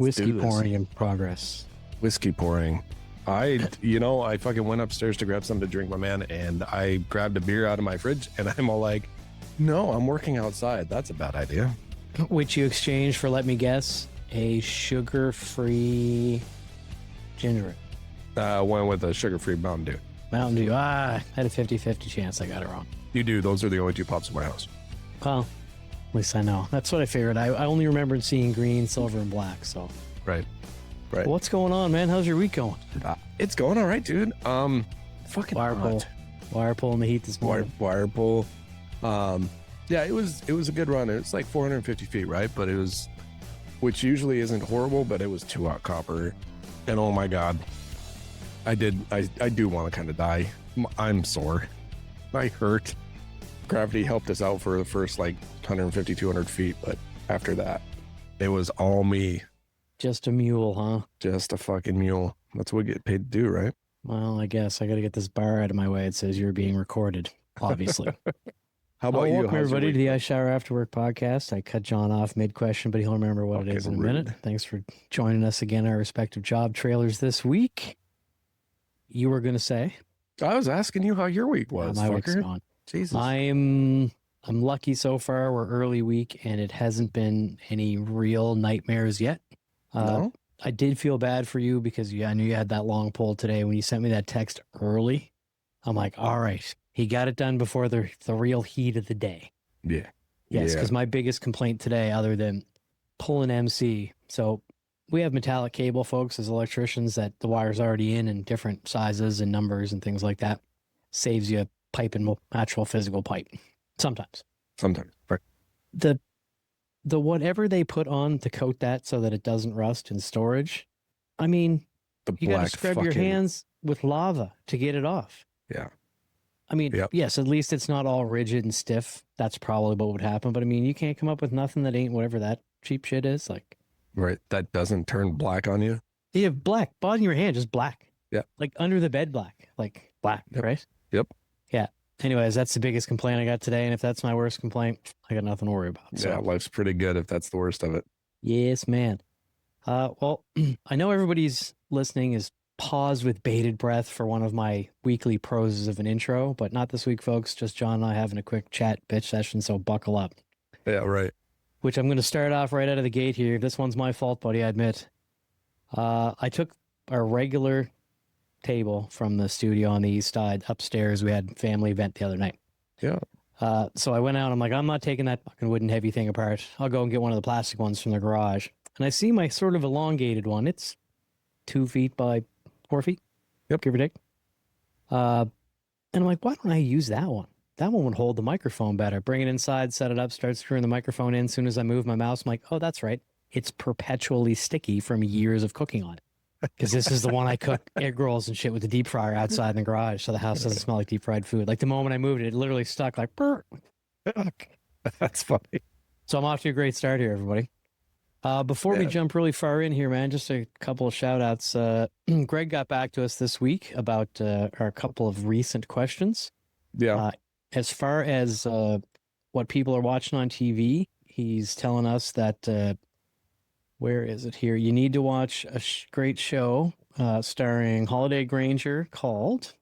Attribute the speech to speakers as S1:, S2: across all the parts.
S1: Whiskey pouring in progress.
S2: Whiskey pouring. I fucking went upstairs to grab something to drink, my man, and I grabbed a beer out of my fridge, and I'm all like, no, I'm working outside. That's a bad idea.
S1: Which you exchanged for, let me guess, a sugar-free ginger ale.
S2: Went with a sugar-free Mountain Dew.
S1: Mountain Dew. I had a 50-50 chance I got it wrong.
S2: You do. Those are the only two pops in my house.
S1: Well, at least I know. That's what I figured. I only remembered seeing green, silver, and black, so.
S2: Right.
S1: Well, what's going on, man? How's your week going?
S2: It's going all right, dude. Fucking
S1: wire pull. Wire pull in the heat this morning.
S2: Wire pull. Yeah, it was a good run. It's like 450 feet, right? But it was, which usually isn't horrible, but it was 2 hot copper. And oh my God, I do want to kind of die. I'm sore. I hurt. Gravity helped us out for the first like 150, 200 feet. But after that, it was all me.
S1: Just a mule, huh?
S2: Just a fucking mule. That's what we get paid to do, right?
S1: Well, I guess I got to get this bar out of my way. It says you're being recorded, obviously.
S2: How about you?
S1: Welcome everybody to the IShowerAfterWork podcast. I cut John off mid-question, but he'll remember what it is in a minute. Thanks for joining us again, our respective job trailers this week. You were going to say?
S2: I was asking you how your week was.
S1: My week's gone.
S2: Jesus.
S1: I'm lucky so far. We're early week, and it hasn't been any real nightmares yet.
S2: No?
S1: I did feel bad for you because I knew you had that long pull today. When you sent me that text early, I'm like, all right, he got it done before the real heat of the day.
S2: Yeah.
S1: Yes, because my biggest complaint today, other than pulling MC, so we have metallic cable, folks, as electricians, that the wire's already in different sizes and numbers and things like that. Saves you piping actual physical pipe. Sometimes.
S2: Right.
S1: The whatever they put on to coat that so that it doesn't rust in storage, I mean, you got to scrub your hands with lava to get it off.
S2: Yeah.
S1: I mean,
S2: Yep.
S1: Yes, at least it's not all rigid and stiff. That's probably what would happen. But I mean, you can't come up with nothing that ain't whatever that cheap shit is. Like,
S2: right. That doesn't turn black on you.
S1: You have black. Bottom of your hand, just black.
S2: Yeah.
S1: Like under the bed black. Like black,
S2: yep.
S1: Right?
S2: Yep.
S1: Yeah. Anyways, that's the biggest complaint I got today. And if that's my worst complaint, I got nothing to worry about. So.
S2: Yeah, life's pretty good if that's the worst of it.
S1: Yes, man. Well, I know everybody's listening is paused with bated breath for one of my weekly proses of an intro, but not this week, folks. Just John and I having a quick chat bitch session, so buckle up.
S2: Yeah, right.
S1: Which I'm going to start off right out of the gate here. This one's my fault, buddy, I admit. I took our regular table from the studio on the east side upstairs. We had family event the other night.
S2: Yeah.
S1: So I went out. I'm like, I'm not taking that fucking wooden heavy thing apart. I'll go and get one of the plastic ones from the garage. And I see my sort of elongated one. It's 2 feet by 4 feet.
S2: Yep.
S1: Give or take. And I'm like, why don't I use that one? That one would hold the microphone better. Bring it inside, set it up, start screwing the microphone in. As soon as I move my mouse, I'm like, oh, that's right. It's perpetually sticky from years of cooking on it. Because this is the one I cook egg rolls and shit with the deep fryer outside in the garage, so the house doesn't smell like deep fried food. Like the moment I moved it, it literally stuck like, burr.
S2: That's funny.
S1: So I'm off to a great start here, everybody. Before we jump really far in here, man, just a couple of shout outs. Greg got back to us this week about our couple of recent questions.
S2: Yeah.
S1: As far as what people are watching on TV, he's telling us that where is it here? You need to watch a great show starring Holiday Granger called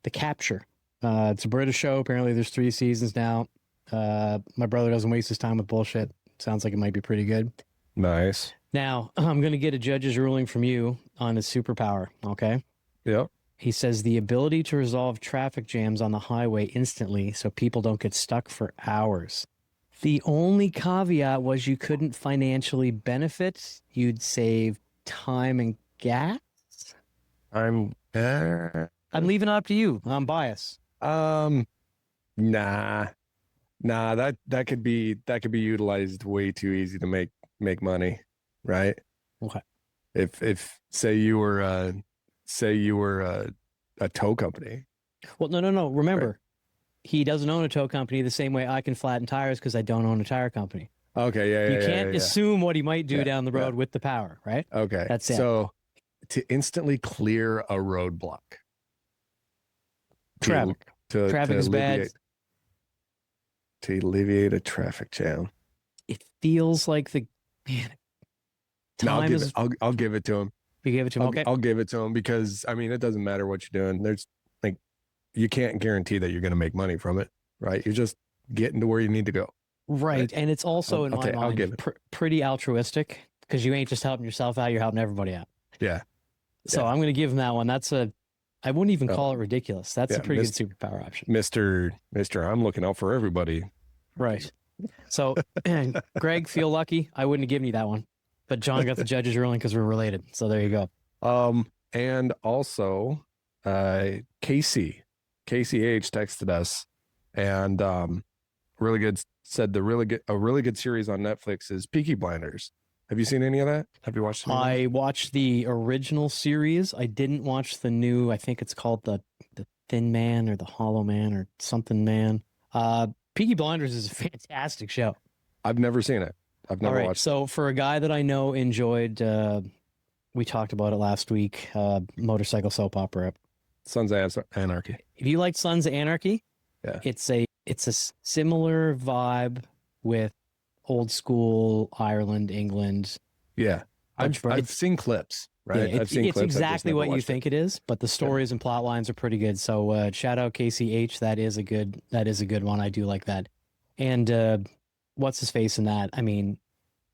S1: The Capture. It's a British show. Apparently there's 3 seasons now. My brother doesn't waste his time with bullshit. Sounds like it might be pretty good.
S2: Nice.
S1: Now, I'm going to get a judge's ruling from you on his superpower, okay?
S2: Yep.
S1: He says the ability to resolve traffic jams on the highway instantly so people don't get stuck for hours. The only caveat was you couldn't financially benefit. You'd save time and gas.
S2: I'm
S1: leaving it up to you. I'm biased.
S2: Nah. That could be utilized way too easy to make money, right?
S1: Okay.
S2: If say you were a tow company.
S1: Well, no. Remember. Right. He doesn't own a tow company the same way I can flatten tires because I don't own a tire company.
S2: Okay, yeah.
S1: You can't assume what he might do down the road with the power, right?
S2: Okay.
S1: That's it.
S2: So to instantly clear a roadblock.
S1: Traffic is bad.
S2: To alleviate a traffic jam.
S1: It feels like to
S2: No,
S1: time is.
S2: I'll give it to him.
S1: You gave it to him. Okay.
S2: I'll give it to him because I mean it doesn't matter what you're doing. There's like you can't guarantee that you're going to make money from it, right? You're just getting to where you need to go.
S1: Right. And it's also in my
S2: I'll
S1: mind
S2: give it.
S1: pretty altruistic because you ain't just helping yourself out, you're helping everybody out.
S2: Yeah.
S1: So I'm going to give him that one. I wouldn't even call it ridiculous. That's a pretty good superpower option.
S2: Mr. I'm looking out for everybody.
S1: Right. So, Greg, feel lucky. I wouldn't have given you that one. But John got the judge's ruling because we're related. So there you go.
S2: And also, Casey H texted us and really good said a really good series on Netflix is Peaky Blinders. Have you seen any of that? Have you watched?
S1: I watched the original series. I didn't watch the new. I think it's called the Thin Man or the Hollow Man or something Man. Peaky Blinders is a fantastic show.
S2: I've never seen it. I've never watched.
S1: So for a guy that I know enjoyed, we talked about it last week. Motorcycle soap opera.
S2: Sons of Anarchy.
S1: If you like Sons of Anarchy,
S2: yeah,
S1: it's a similar vibe with old school Ireland, England.
S2: Yeah, I've seen clips. Right,
S1: yeah,
S2: I've seen
S1: it's
S2: clips.
S1: exactly what you think it is, but the stories and plot lines are pretty good. So shout out Casey H. That is a good one. I do like that. And what's his face in that? I mean,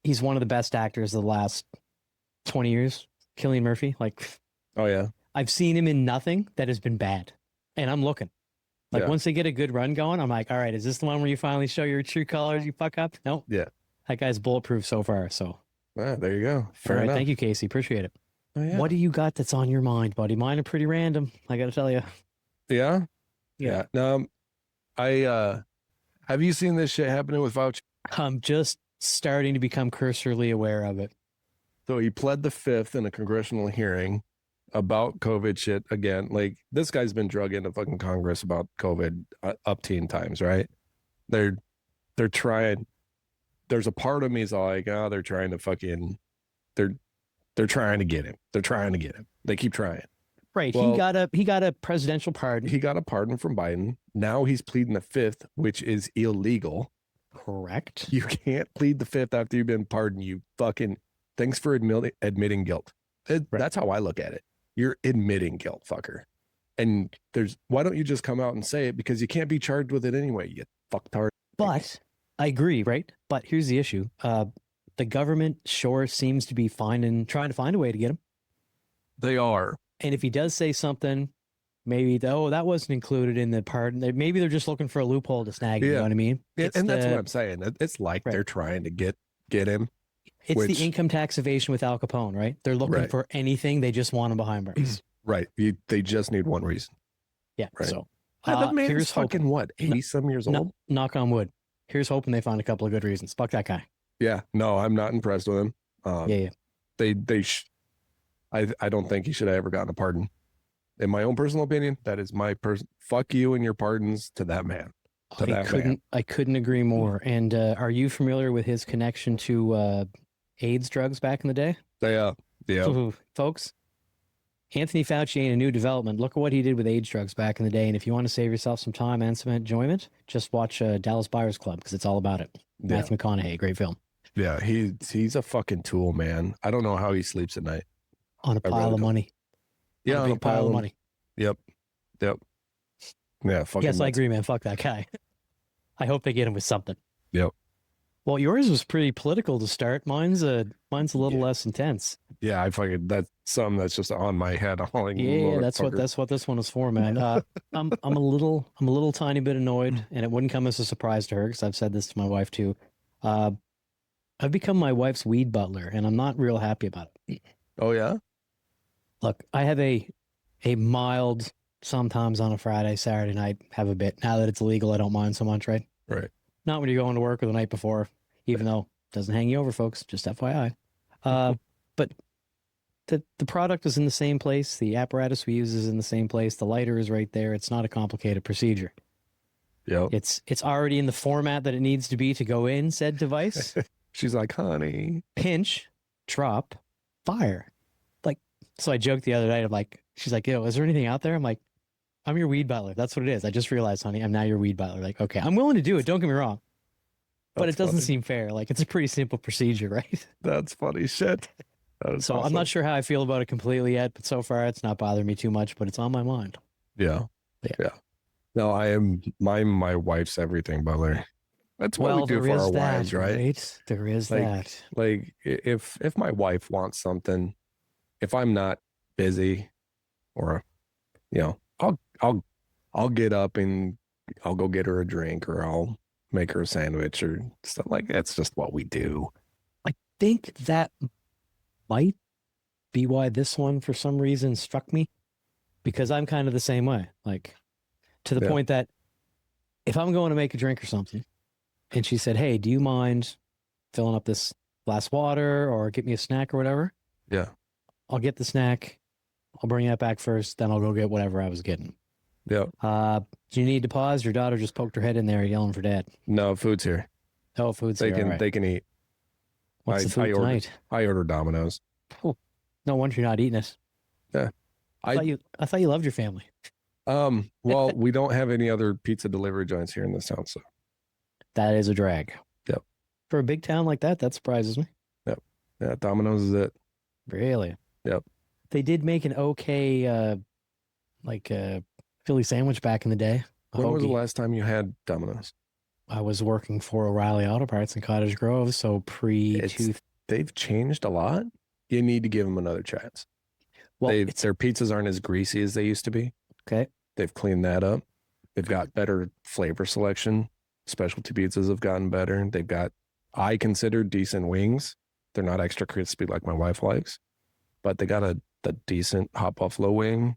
S1: he's one of the best actors of the last 20 years. Cillian Murphy. Like,
S2: oh yeah,
S1: I've seen him in nothing that has been bad, and I'm looking. Like once they get a good run going, I'm like, all right, is this the one where you finally show your true colors? You fuck up? No.
S2: Yeah.
S1: That guy's bulletproof so far. So.
S2: There you go. Fair enough.
S1: Thank you, Casey. Appreciate it.
S2: Oh, yeah.
S1: What do you got that's on your mind, buddy? Mine are pretty random. I got to tell you.
S2: Yeah. Have you seen this shit happening with Fauci?
S1: I'm just starting to become cursorily aware of it.
S2: So he pled the fifth in a congressional hearing about COVID shit again. Like this guy's been drug into fucking Congress about COVID up teen times, right? They're trying. There's a part of me is like, they're trying to fucking, they're trying to get him. They're trying to get him. They keep trying.
S1: Right.
S2: Well,
S1: he got a presidential pardon.
S2: He got a pardon from Biden. Now he's pleading the fifth, which is illegal.
S1: Correct.
S2: You can't plead the fifth after you've been pardoned. You fucking, thanks for admitting guilt. That's how I look at it. You're admitting guilt, fucker. And why don't you just come out and say it? Because you can't be charged with it anyway, you fucktard.
S1: But I agree, right? But here's the issue. The government sure seems to be trying to find a way to get him.
S2: They are.
S1: And if he does say something, maybe, that wasn't included in the pardon. Maybe they're just looking for a loophole to snag him, you know what I mean?
S2: And that's what I'm saying. It's like they're trying to get him.
S1: It's the income tax evasion with Al Capone, right? They're looking for anything. They just want him behind bars.
S2: Right. They just need one reason.
S1: Yeah.
S2: Right.
S1: So
S2: the man's fucking what? 80-some years old?
S1: Knock on wood. Here's hoping they find a couple of good reasons. Fuck that guy.
S2: Yeah. No, I'm not impressed with him.
S1: Yeah.
S2: I don't think he should have ever gotten a pardon. In my own personal opinion, that is my fuck you and your pardons to that man.
S1: I couldn't agree more. And are you familiar with his connection to AIDS drugs back in the day?
S2: Yeah.
S1: Folks, Anthony Fauci ain't a new development. Look at what he did with AIDS drugs back in the day. And if you want to save yourself some time and some enjoyment, just watch Dallas Buyers Club because it's all about it.
S2: Yeah.
S1: Matthew McConaughey, great film.
S2: Yeah, he's a fucking tool, man. I don't know how he sleeps at night.
S1: On a pile of money.
S2: Yeah,
S1: on a pile of money.
S2: Yep. Yeah, fucking
S1: yes,
S2: nuts.
S1: I agree, man. Fuck that guy. I hope they get him with something.
S2: Yep.
S1: Well, yours was pretty political to start. Mine's a little less intense.
S2: Yeah, that's something that's just on my head.
S1: That's what this one is for, man. I'm a little tiny bit annoyed, and it wouldn't come as a surprise to her because I've said this to my wife too. I've become my wife's weed butler, and I'm not real happy about it.
S2: Oh yeah.
S1: Look, I have a mild, sometimes on a Friday, Saturday night, have a bit. Now that it's illegal, I don't mind so much, right?
S2: Right.
S1: Not when you're going to work or the night before, even though it doesn't hang you over, folks. Just FYI. But the product is in the same place. The apparatus we use is in the same place. The lighter is right there. It's not a complicated procedure.
S2: Yep.
S1: It's already in the format that it needs to be to go in said device.
S2: She's like, honey.
S1: Pinch, drop, fire. So I joked the other night. I'm like, she's like, yo, is there anything out there? I'm like, I'm your weed butler. That's what it is. I just realized, honey, I'm now your weed butler. Like, okay, I'm willing to do it. Don't get me wrong. But it doesn't seem fair. Like, it's a pretty simple procedure, right?
S2: That's funny shit. That is
S1: So I'm
S2: awesome.
S1: not sure how I feel about it completely yet, but so far it's not bothering me too much, but it's on my mind.
S2: Yeah.
S1: Yeah.
S2: Yeah. No, I am my wife's everything, Butler. That's what we do
S1: there
S2: for
S1: is
S2: our
S1: that,
S2: wives, right?
S1: There is
S2: Like,
S1: that.
S2: like if my wife wants something, if I'm not busy, or I'll get up and I'll go get her a drink, or I'll make her a sandwich or stuff like that's just what we do.
S1: I think that might be why this one, for some reason, struck me, because I'm kind of the same way. Like, to the
S2: Yeah.
S1: point that if I'm going to make a drink or something, and she said, "Hey, do you mind filling up this glass of water or get me a snack or whatever?"
S2: Yeah.
S1: I'll get the snack. I'll bring that back first. Then I'll go get whatever I was getting.
S2: Yeah.
S1: Do you need to pause? Your daughter just poked her head in there yelling for dad.
S2: No, food's here.
S1: Oh, food's
S2: They
S1: here.
S2: can
S1: All right.
S2: they can eat.
S1: What's the food tonight?
S2: I order Domino's.
S1: Oh, no wonder you're not eating it.
S2: Yeah.
S1: I thought you loved your family.
S2: Well, we don't have any other pizza delivery joints here in this town, so
S1: That is a drag.
S2: Yep.
S1: For a big town like that surprises me.
S2: yep. Yeah, Domino's is it.
S1: Really?
S2: Yep.
S1: They did make an okay Philly sandwich back in the day.
S2: When was the last time you had Domino's?
S1: I was working for O'Reilly Auto Parts in Cottage Grove, so
S2: They've changed a lot. You need to give them another chance.
S1: well,
S2: Their pizzas aren't as greasy as they used to be.
S1: okay.
S2: They've cleaned that up. They've got better flavor selection. Specialty pizzas have gotten better. They've got, I consider, decent wings. They're not extra crispy like my wife likes, but they got a decent hot buffalo wing.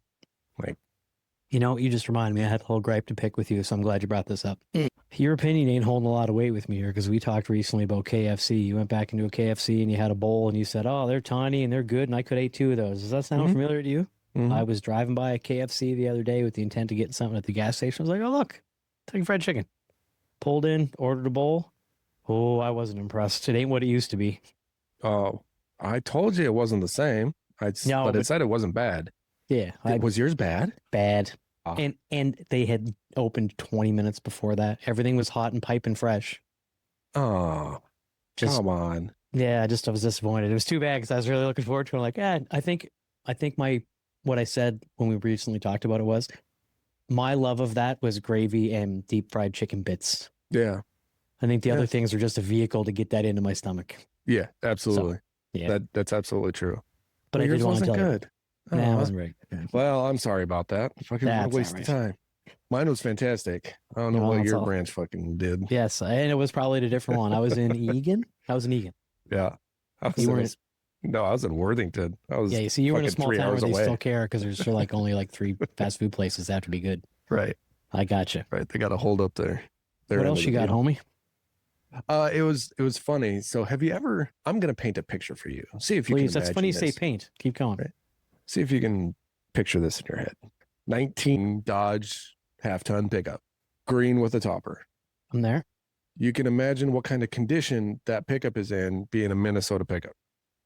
S1: You just reminded me. I had a little gripe to pick with you, so I'm glad you brought this up. Your opinion ain't holding a lot of weight with me here, because we talked recently about KFC. You went back into a KFC and you had a bowl and you said, "Oh, they're tiny and they're good, and I could eat 2 of those." Does that sound familiar to you?
S2: Mhm.
S1: I was driving by a KFC the other day with the intent of getting something at the gas station. I was like, "Oh, look, taking fried chicken." Pulled in, ordered a bowl. Oh, I wasn't impressed. It ain't what it used to be.
S2: Oh, I told you it wasn't the same.
S1: No,
S2: but it
S1: but-
S2: said it wasn't bad.
S1: Yeah,
S2: Was yours bad?
S1: bad.
S2: Ah.
S1: And they had opened 20 minutes before that. Everything was hot and piping fresh.
S2: Oh,
S1: Just
S2: come on.
S1: Yeah, I was disappointed. It was too bad because I was really looking forward to it. I'm like, I think what I said when we recently talked about it was my love of that was gravy and deep fried chicken bits.
S2: Yeah.
S1: I think the
S2: Yeah.
S1: other things are just a vehicle to get that into my stomach.
S2: Yeah, absolutely.
S1: Yeah.
S2: That's absolutely true.
S1: But I
S2: yours
S1: did want to
S2: wasn't
S1: tell you.
S2: good.
S1: Nah, it
S2: Oh,
S1: wasn't very good.
S2: well, I'm sorry about that. Fucking what a
S1: That's
S2: waste
S1: all
S2: of time. Mine was fantastic. I don't know
S1: No,
S2: what
S1: it's
S2: your
S1: all-
S2: branch fucking did.
S1: Yes, and it was probably a different one. I was in Egan. I was in Egan.
S2: Yeah. I
S1: You
S2: was in Worthington. I was
S1: Yeah, you see, you were in a
S2: fucking
S1: small
S2: 3
S1: town where
S2: hours
S1: they
S2: away.
S1: still care because there's still only 3 fast food places that have to be good.
S2: Right.
S1: I gotcha.
S2: Right. They got a hold up there.
S1: What else you got, homie?
S2: It was funny. So have you ever, I'm going to paint a picture for you. See if you
S1: Please,
S2: can
S1: that's funny you
S2: imagine
S1: say
S2: this.
S1: paint. Keep going.
S2: Right. See if you can picture this in your head. 19 Dodge half-ton pickup, green with a topper.
S1: I'm there.
S2: You can imagine what kind of condition that pickup is in, being a Minnesota pickup,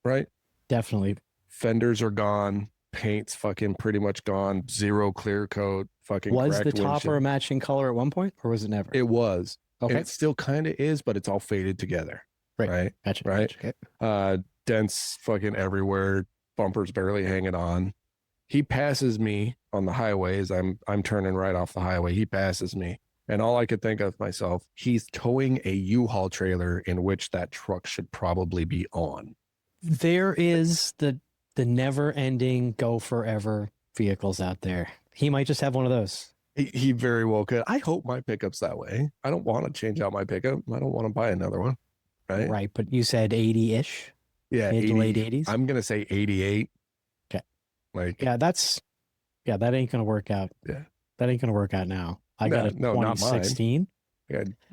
S2: right?
S1: Definitely.
S2: Fenders are gone. Paint's fucking pretty much gone. Zero clear coat. Fucking
S1: Was
S2: cracked
S1: the topper a
S2: windshield.
S1: matching color at one point, or was it never?
S2: It was. And
S1: Okay.
S2: it still kind of is, but it's all faded together.
S1: Right.
S2: Right.
S1: Gotcha.
S2: Right.
S1: Gotcha. Okay.
S2: Dents fucking everywhere. Bumpers barely hanging on. He passes me on the highway as I'm turning right off the highway. He passes me. And all I could think of myself, he's towing a U-Haul trailer in which that truck should probably be on.
S1: There is the never-ending, go forever vehicles out there. He might just have one of those.
S2: He very well could. I hope my pickup's that way. I don't want to change out my pickup. I don't want to buy another one. Right.
S1: Right. But you said 80-ish.
S2: Yeah.
S1: Mid to
S2: 80,
S1: late 80s.
S2: I'm going to say 88.
S1: Okay.
S2: Yeah.
S1: That ain't gonna work out.
S2: Yeah.
S1: That ain't gonna work out now. I got a
S2: no, not mine.
S1: 2016.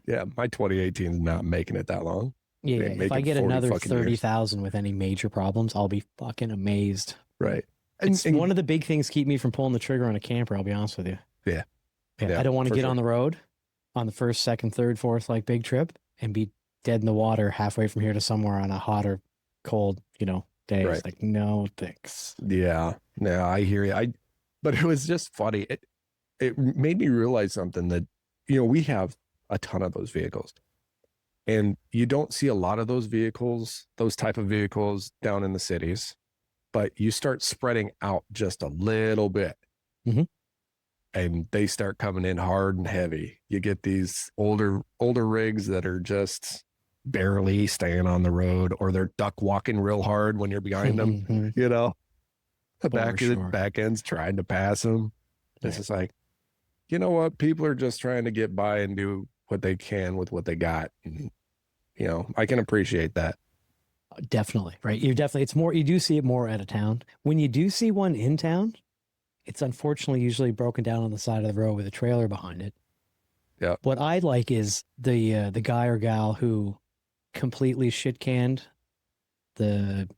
S2: Yeah. My 2018 is not making it that long.
S1: Yeah.
S2: They
S1: If
S2: make
S1: I
S2: it
S1: get
S2: 40
S1: another
S2: fucking years.
S1: 30,000 with any major problems, I'll be fucking amazed.
S2: Right.
S1: It's one of the big things keep me from pulling the trigger on a camper. I'll be honest with you.
S2: Yeah.
S1: I don't want to
S2: for
S1: get
S2: sure.
S1: on the road on the first, second, third, fourth, big trip and be dead in the water halfway from here to somewhere on a hot or cold, day.
S2: Right.
S1: It's like, no, thanks.
S2: Yeah. No, I hear you. But it was just funny. It made me realize something that, we have a ton of those vehicles. And you don't see a lot of those vehicles, those type of vehicles down in the cities, but you start spreading out just a little bit.
S1: Mhm.
S2: And they start coming in hard and heavy. You get these older rigs that are just barely staying on the road, or they're duck walking real hard when you're behind them. You know, the back end's trying to pass them. It's just like, you know what? People are just trying to get by and do what they can with what they got. And, you know, I can appreciate that.
S1: Definitely, right? It's more, you do see it more out of town. When you do see one in town, it's unfortunately usually broken down on the side of the road with a trailer behind it.
S2: Yeah.
S1: What I like is the guy or gal who completely shit canned the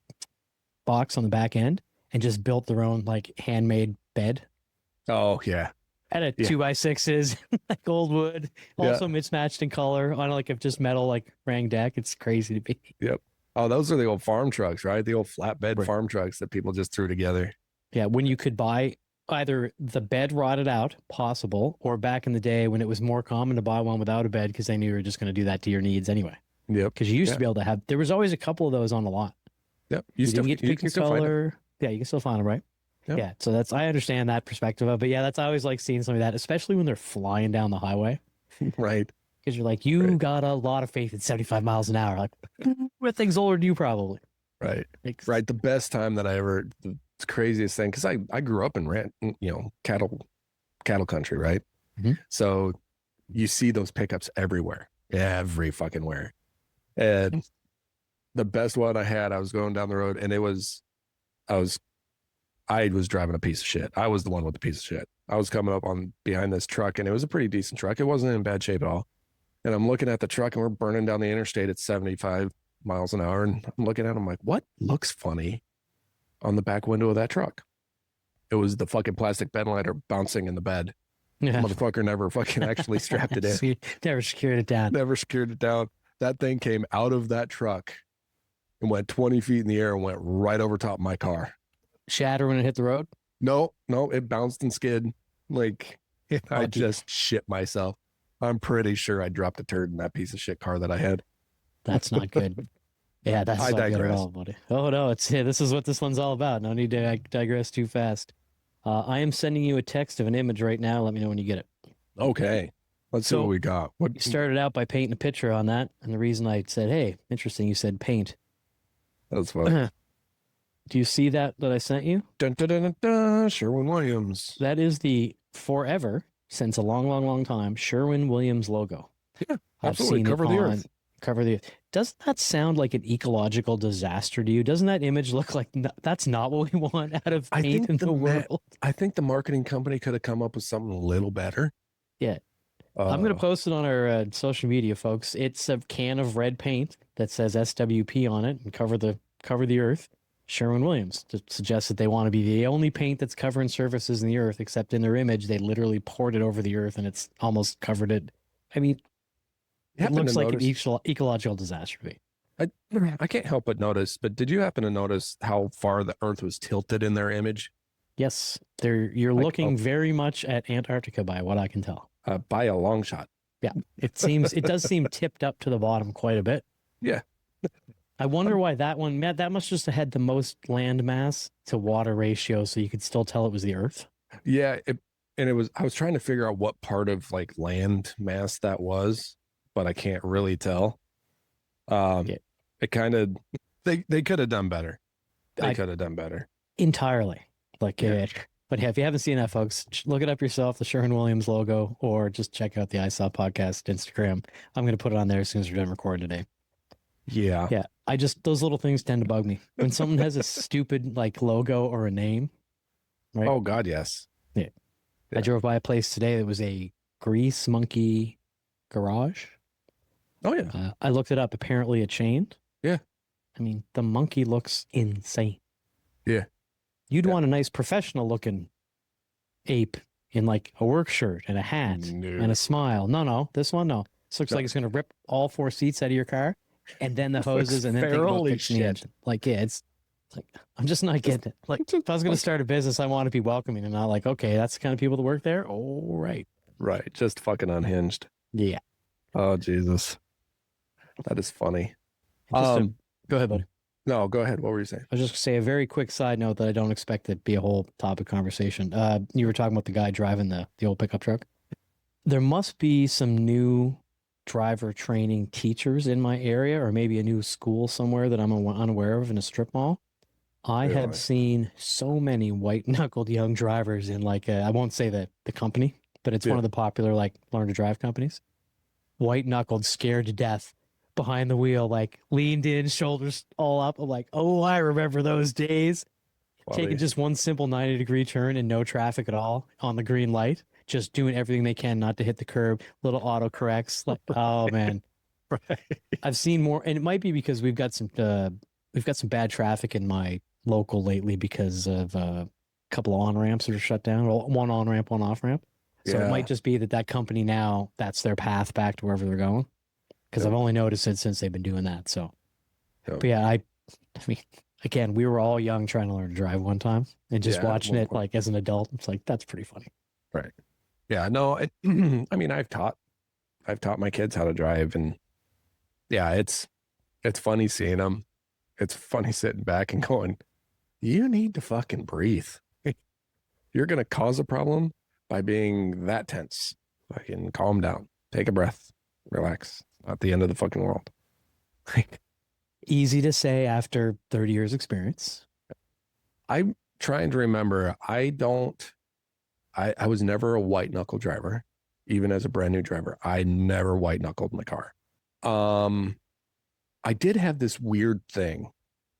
S1: box on the back end and just built their own like handmade bed.
S2: Oh yeah.
S1: And a 2x6s, like old wood, also mismatched in color on like a just metal like rang deck. It's crazy to be.
S2: Yep. Oh, those are the old farm trucks, right? The old flatbed farm trucks that people just threw together.
S1: Yeah, when you could buy either the bed rotted out, possible, or back in the day when it was more common to buy one without a bed because they knew you were just going to do that to your needs anyway.
S2: Yep.
S1: Because you used to be able to have, there was always a couple of those on the lot.
S2: Yep.
S1: You didn't get to pick the color. Yeah, you can still find them, right? Yep. Yeah. So I understand that perspective of it. But yeah, I always like seeing something like that, especially when they're flying down the highway.
S2: Right.
S1: Because you're like, you got a lot of faith at 75 miles an hour. Like, that thing's older than you probably.
S2: Right. Right. The best time that the craziest thing, because I grew up in Rant, you know, cattle country, right?
S1: Mm-hmm.
S2: So you see those pickups everywhere, every fucking where. And the best one I had, I was going down the road and I was driving a piece of shit. I was the one with the piece of shit. I was coming up on behind this truck and it was a pretty decent truck. It wasn't in bad shape at all. And I'm looking at the truck and we're burning down the interstate at 75 miles an hour. And I'm looking at it, I'm like, what looks funny on the back window of that truck? It was the fucking plastic bed lighter bouncing in the bed. Yeah. Motherfucker never fucking actually strapped it in.
S1: Never secured it down.
S2: Never secured it down. That thing came out of that truck and went 20 feet in the air and went right over top of my car.
S1: Shatter when it hit the road?
S2: No, it bounced and skid. Like, I just shit myself. I'm pretty sure I dropped a turd in that piece of shit car that I had.
S1: That's not good. Yeah, that's not good at all, buddy. Oh, no, this is what this one's all about. No need to digress too fast. I am sending you a text of an image right now. Let me know when you get it.
S2: Okay. Let's see what we got.
S1: You started out by painting a picture on that. And the reason I said, hey, interesting, you said paint.
S2: That's funny.
S1: Do you see that I sent you?
S2: Dun, dun, dun, dun, dun, Sherwin Williams.
S1: That is the forever, since a long, long, long time, Sherwin Williams logo.
S2: Yeah, absolutely. Cover the earth.
S1: Cover the earth. Doesn't that sound like an ecological disaster to you? Doesn't that image look like that's not what we want out of paint in the world?
S2: I think the marketing company could have come up with something a little better.
S1: Yeah. I'm going to post it on our social media, folks. It's a can of red paint that says SWP on it and cover the earth. Sherwin Williams to suggest that they want to be the only paint that's covering surfaces in the earth, except in their image, they literally poured it over the earth and it's almost covered it. I mean, it looks like an ecological disaster to me.
S2: I can't help but notice, but did you happen to notice how far the earth was tilted in their image?
S1: Yes. You're looking very much at Antarctica by what I can tell.
S2: By a long shot.
S1: Yeah. It does seem tipped up to the bottom quite a bit.
S2: Yeah.
S1: I wonder why that one, Matt, that must just have had the most land mass to water ratio, so you could still tell it was the earth.
S2: Yeah. I was trying to figure out what part of like land mass that was, but I can't really tell. It kind of, they could have done better. They could have done better.
S1: Entirely. But yeah, if you haven't seen that, folks, look it up yourself, the Sherwin Williams logo, or just check out the ISAW podcast Instagram. I'm going to put it on there as soon as we're done recording today.
S2: Yeah.
S1: Yeah. Those little things tend to bug me. When someone has a stupid like logo or a name, right?
S2: Oh God, yes.
S1: Yeah. I drove by a place today that was a grease monkey garage.
S2: Oh yeah.
S1: I looked it up. Apparently a chain.
S2: Yeah.
S1: I mean, the monkey looks insane.
S2: Yeah.
S1: You'd want a nice professional looking ape in like a work shirt and a hat and a smile. No, this one, no. This looks like it's going to rip all four seats out of your car and then the hoses and then think about fixing the engine. Like, yeah, it's like, I'm just not getting it. Like, if I was going to start a business, I want to be welcoming and not like, okay, that's the kind of people that work there. Oh, right.
S2: Right. Just fucking unhinged.
S1: Yeah.
S2: Oh, Jesus. That is funny.
S1: Just go ahead, buddy.
S2: No, go ahead. What were you saying?
S1: I was just gonna say a very quick side note that I don't expect it to be a whole topic conversation. You were talking about the guy driving the old pickup truck. There must be some new driver training teachers in my area, or maybe a new school somewhere that I'm unaware of in a strip mall. I
S2: Really?
S1: have seen so many white-knuckled young drivers in like I won't say the company, but it's one of the popular like learn to drive companies. White-knuckled, scared to death behind the wheel, like leaned in, shoulders all up. I'm like, oh, I remember those days.
S2: Funny.
S1: Taking just one simple 90-degree turn and no traffic at all on the green light, just doing everything they can not to hit the curb, little auto corrects. Like, oh man.
S2: Right.
S1: I've seen more, and it might be because we've got some bad traffic in my local lately because of a couple of on-ramps that are shut down, or one on-ramp, one off-ramp. So it might just be that company now, that's their path back to wherever they're going. Because I've only noticed it since they've been doing that. So, but yeah, I mean, again, we were all young trying to learn to drive one time, and just watching it like as an adult, it's like, that's pretty funny.
S2: Right. Yeah. No, I mean, I've taught my kids how to drive, and yeah, it's funny seeing them. It's funny sitting back and going, you need to fucking breathe. You're going to cause a problem by being that tense. Fucking calm down, take a breath, relax. Not the end of the fucking world.
S1: Easy to say after 30 years experience.
S2: I'm trying to remember. I was never a white knuckle driver, even as a brand new driver. I never white knuckled in the car. I did have this weird thing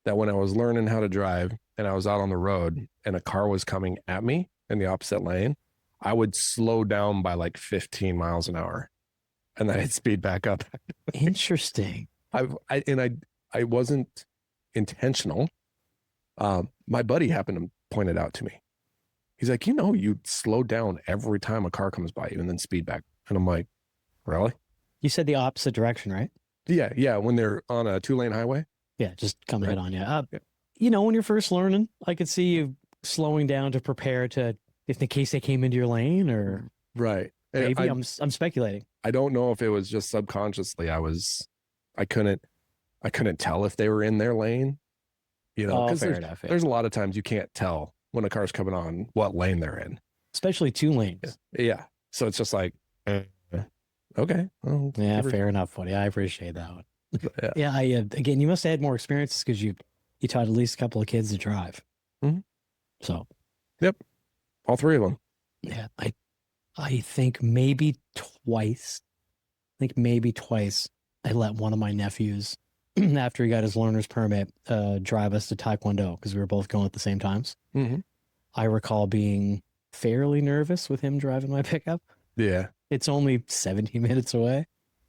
S2: that when I was learning how to drive and I was out on the road and a car was coming at me in the opposite lane, I would slow down by like 15 miles an hour. And then I'd speed back up.
S1: Interesting.
S2: I wasn't intentional. My buddy happened to point it out to me. He's like, you slow down every time a car comes by you and then speed back. And I'm like, really?
S1: You said the opposite direction, right?
S2: Yeah. When they're on a 2-lane highway.
S1: Yeah, just come head on you. When you're first learning, I could see you slowing down to prepare to, if in case they came into your lane, or
S2: right.
S1: Maybe I'm speculating.
S2: I don't know if it was just subconsciously. I couldn't tell if they were in their lane, because there's a lot of times you can't tell when a car's coming on what lane they're in,
S1: especially 2 lanes.
S2: Yeah. So it's just like, okay. Well,
S1: yeah, fair enough, buddy. I appreciate that one. Yeah. Again, you must have had more experiences because you taught at least a couple of kids to drive.
S2: Mm-hmm.
S1: So.
S2: Yep. All 3 of them.
S1: Yeah. I think maybe twice. I let one of my nephews, after he got his learner's permit, drive us to Taekwondo because we were both going at the same times.
S2: Mm-hmm.
S1: I recall being fairly nervous with him driving my pickup.
S2: Yeah.
S1: It's only 17 minutes away.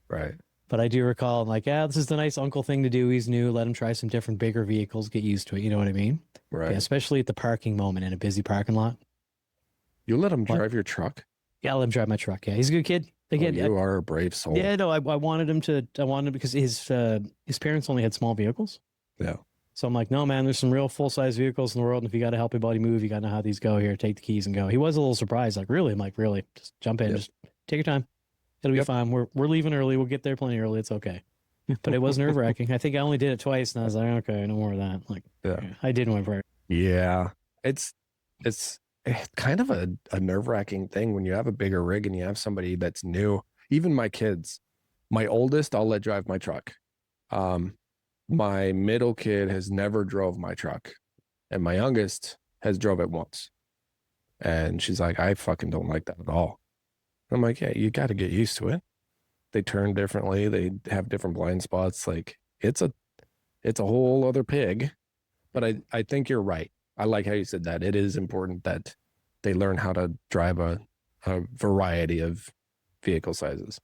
S2: Right.
S1: But I do recall, I'm like, this is the nice uncle thing to do. He's new. Let him try some different, bigger vehicles, get used to it. You know what I mean?
S2: Right.
S1: Yeah, especially at the parking moment in a busy parking lot.
S2: You let him drive your truck?
S1: Yeah, I'll let him drive my truck. Yeah, he's a good kid. Again,
S2: you are a brave soul.
S1: Yeah, no, I wanted him because his parents only had small vehicles.
S2: Yeah.
S1: So I'm like, no, man, there's some real full-size vehicles in the world. And if you got to help your buddy move, you got to know how these go. Here, take the keys and go. He was a little surprised. Like, really? I'm like, really? Just jump in. Just take your time. It'll be fine. We're leaving early. We'll get there plenty early. It's okay. But it was nerve-wracking. I think I only did it twice, and I was like, okay, no more of that. Like, I did one for.
S2: Yeah. It's kind of a nerve-wracking thing when you have a bigger rig and you have somebody that's new. Even my kids, my oldest, I'll let drive my truck. My middle kid has never drove my truck, and my youngest has drove it once. And she's like, I fucking don't like that at all. I'm like, yeah, you got to get used to it. They turn differently. They have different blind spots. Like it's a whole other pig. But I think you're right. I like how you said that. It is important that they learn how to drive a variety of vehicle sizes.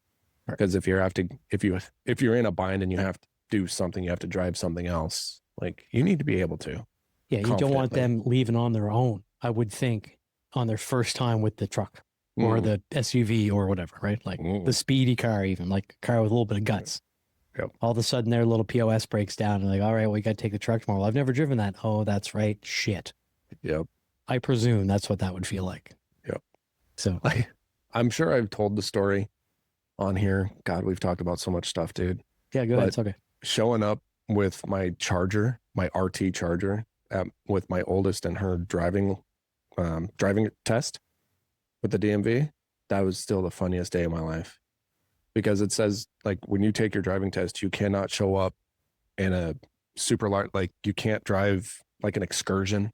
S2: Because if you're in a bind and you have to do something, you have to drive something else. Like you need to be able to.
S1: Yeah, you don't want them leaving on their own. I would think on their first time with the truck or the SUV or whatever, right? Like the speedy car, even like a car with a little bit of guts.
S2: Yep.
S1: All of a sudden their little POS breaks down and like, all right, well, you got to take the truck tomorrow. Well, I've never driven that. Oh, that's right. Shit.
S2: Yep.
S1: I presume that's what that would feel like.
S2: Yep.
S1: So
S2: I'm sure I've told the story on here. God, we've talked about so much stuff, dude.
S1: Yeah, go ahead. It's okay.
S2: Showing up with my charger, my RT charger, with my oldest and her driving test with the DMV, that was still the funniest day of my life, because it says, like, when you take your driving test, you cannot show up in a super large, like, you can't drive like an excursion,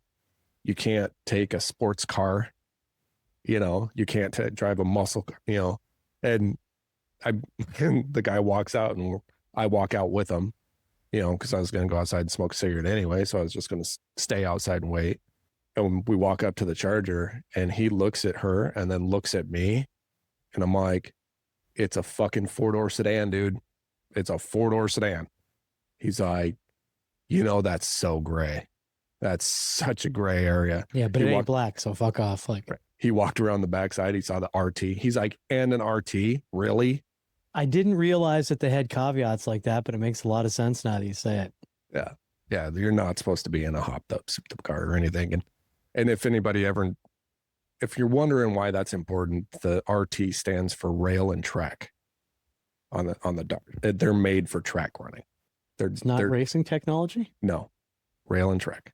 S2: you can't take a sports car, you can't drive a muscle car, and and the guy walks out and I walk out with him, because I was going to go outside and smoke a cigarette anyway. So I was just going to stay outside and wait. And we walk up to the charger and he looks at her and then looks at me. And I'm like, it's a fucking 4-door sedan, dude. It's a 4-door sedan. He's like, that's so gray. That's such a gray area.
S1: Yeah, but it ain't black, so fuck off. Like,
S2: he walked around the backside. He saw the RT. He's like, and an RT? Really?
S1: I didn't realize that they had caveats like that, but it makes a lot of sense now that you say it.
S2: Yeah. Yeah. You're not supposed to be in a hopped up, souped up car or anything. And if anybody if you're wondering why that's important, the RT stands for rail and track on the dart. They're made for track running.
S1: It's not racing technology?
S2: No, rail and track.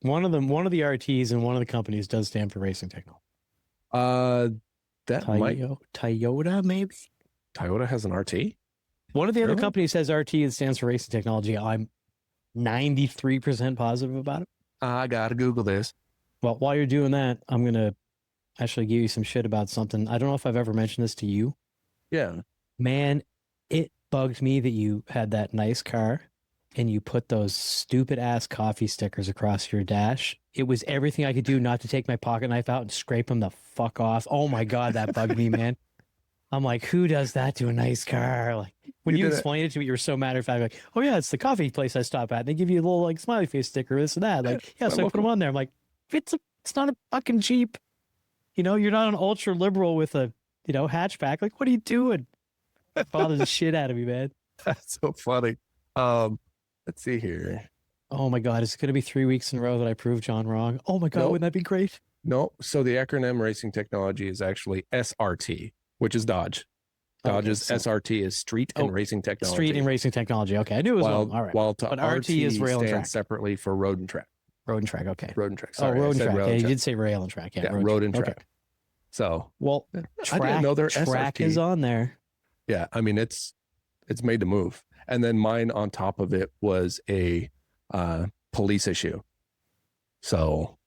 S1: One of the RTs and one of the companies does stand for racing technology. Toyota, maybe?
S2: Toyota has an RT?
S1: One of the other companies has RT that stands for racing technology. I'm 93% positive about it.
S2: I gotta Google this.
S1: Well, while you're doing that, I'm going to actually give you some shit about something. I don't know if I've ever mentioned this to you.
S2: Yeah.
S1: Man, it bugged me that you had that nice car and you put those stupid ass coffee stickers across your dash. It was everything I could do not to take my pocket knife out and scrape them the fuck off. Oh my God, that bugged me, man. I'm like, who does that to a nice car? Like, when you explained it to me, you were so matter of fact, like, oh yeah, it's the coffee place I stop at. They give you a little like smiley face sticker, this and that. Like, yeah, so I put them on there. I'm like, it's not a fucking Jeep. You're not an ultra liberal with a, hatchback. Like, what are you doing? It bothers the shit out of me, man.
S2: That's so funny. Let's see here.
S1: Oh my God, is it going to be 3 weeks in a row that I prove John wrong? Oh my God,
S2: Nope.
S1: wouldn't that be great?
S2: No. So the acronym racing technology is actually SRT, which is Dodge. Dodge's SRT is street and racing technology.
S1: Street and racing technology. Okay, I knew it was wrong. All right.
S2: But RT is rail and track. Separately for road and track.
S1: Road and track. Okay.
S2: Road and track. Sorry,
S1: road and track. Yeah, you did say rail and track. Yeah,
S2: road and track. Okay. So,
S1: well,
S2: I didn't know their
S1: track
S2: SRT
S1: is on there.
S2: Yeah, I mean it's made to move. And then mine on top of it was a police issue. So,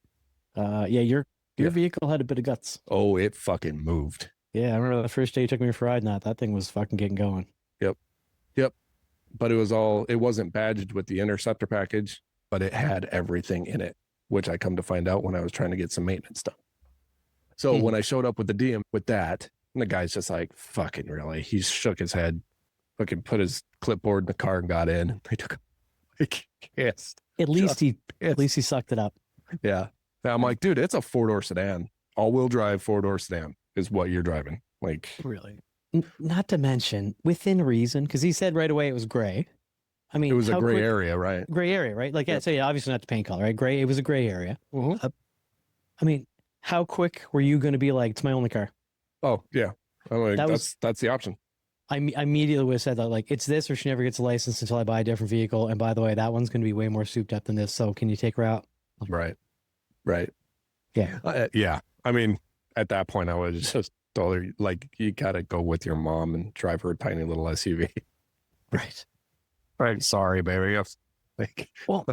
S1: yeah, your vehicle had a bit of guts.
S2: Oh, it fucking moved.
S1: Yeah, I remember the first day you took me for a ride, that thing was fucking getting going.
S2: Yep. But it wasn't badged with the Interceptor package, but it had everything in it, which I come to find out when I was trying to get some maintenance done. So when I showed up with the DM with that, and the guy's just like, fucking really? He shook his head, fucking put his clipboard in the car and got in. They took like pissed.
S1: At least he sucked it up.
S2: Yeah. I'm like, dude, it's a 4-door sedan. All-wheel drive 4-door sedan is what you're driving. Like,
S1: really? Not to mention, within reason, because he said right away it was gray. I mean,
S2: it was a gray area, right?
S1: Gray area, right? Like, yeah, so yeah, obviously not the paint color, right? Gray, it was a gray area.
S2: Mm-hmm.
S1: I mean, how quick were you going to be like, it's my only car?
S2: Oh, yeah. I'm like, that's the option.
S1: I immediately would have said that, like, it's this or she never gets a license until I buy a different vehicle. And by the way, that one's going to be way more souped up than this. So can you take her out?
S2: Right.
S1: Yeah.
S2: Yeah. I mean, at that point, I was just told her, like, you got to go with your mom and drive her a tiny little SUV. Right. Sorry, baby. Like,
S1: well,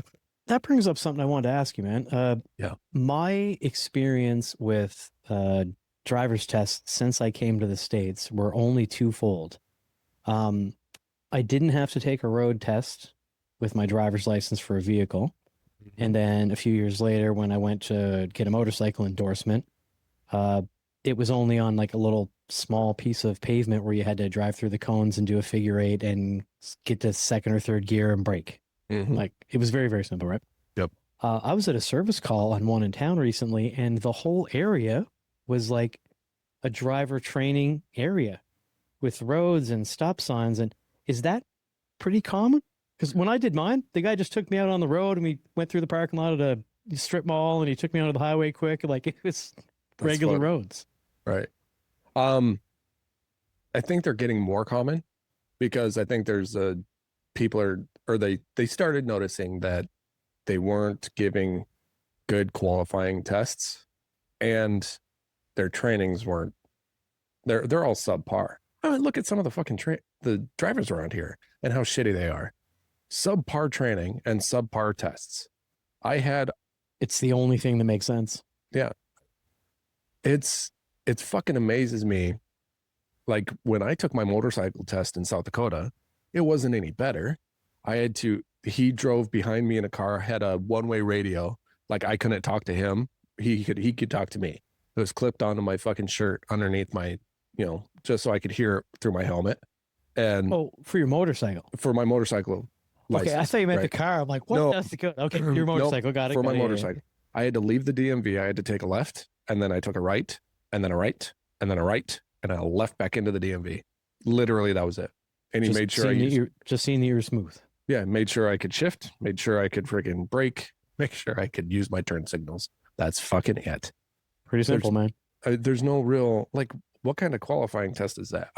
S1: that brings up something I wanted to ask you, man.
S2: Yeah.
S1: My experience with driver's tests since I came to the States were only twofold. I didn't have to take a road test with my driver's license for a vehicle. And then a few years later, when I went to get a motorcycle endorsement, it was only on like a little small piece of pavement where you had to drive through the cones and do a figure eight and get to second or third gear and brake.
S2: Mm-hmm.
S1: Like, it was very, very simple, right?
S2: Yep.
S1: I was at a service call on one in town recently, and the whole area was like a driver training area with roads and stop signs. And is that pretty common? Because when I did mine, the guy just took me out on the road and we went through the parking lot at a strip mall and he took me onto the highway quick. Like, it was regular roads.
S2: Right. I think they're getting more common because I think there's people or they started noticing that they weren't giving good qualifying tests, and their trainings weren't. They're all subpar. I mean, look at some of the fucking the drivers around here and how shitty they are. Subpar training and subpar tests.
S1: It's the only thing that makes sense.
S2: Yeah. It's fucking amazes me. Like when I took my motorcycle test in South Dakota, it wasn't any better. He drove behind me in a car, had a one-way radio. Like I couldn't talk to him. He could talk to me. It was clipped onto my fucking shirt underneath my, just so I could hear it through my helmet. And
S1: for your motorcycle.
S2: For my motorcycle license.
S1: Okay, I thought you meant the car. I'm like, what?
S2: No.
S1: That's the good. Okay, your motorcycle. Got it.
S2: For my motorcycle. I had to leave the DMV. I had to take a left, and then I took a right, and then a right, and then a right, and I left back into the DMV. Literally, that was it. And he made sure
S1: just seeing that you were smooth.
S2: Yeah, made sure I could shift, made sure I could freaking brake, make sure I could use my turn signals. That's fucking it.
S1: Pretty simple, man.
S2: There's no real, like, what kind of qualifying test is that?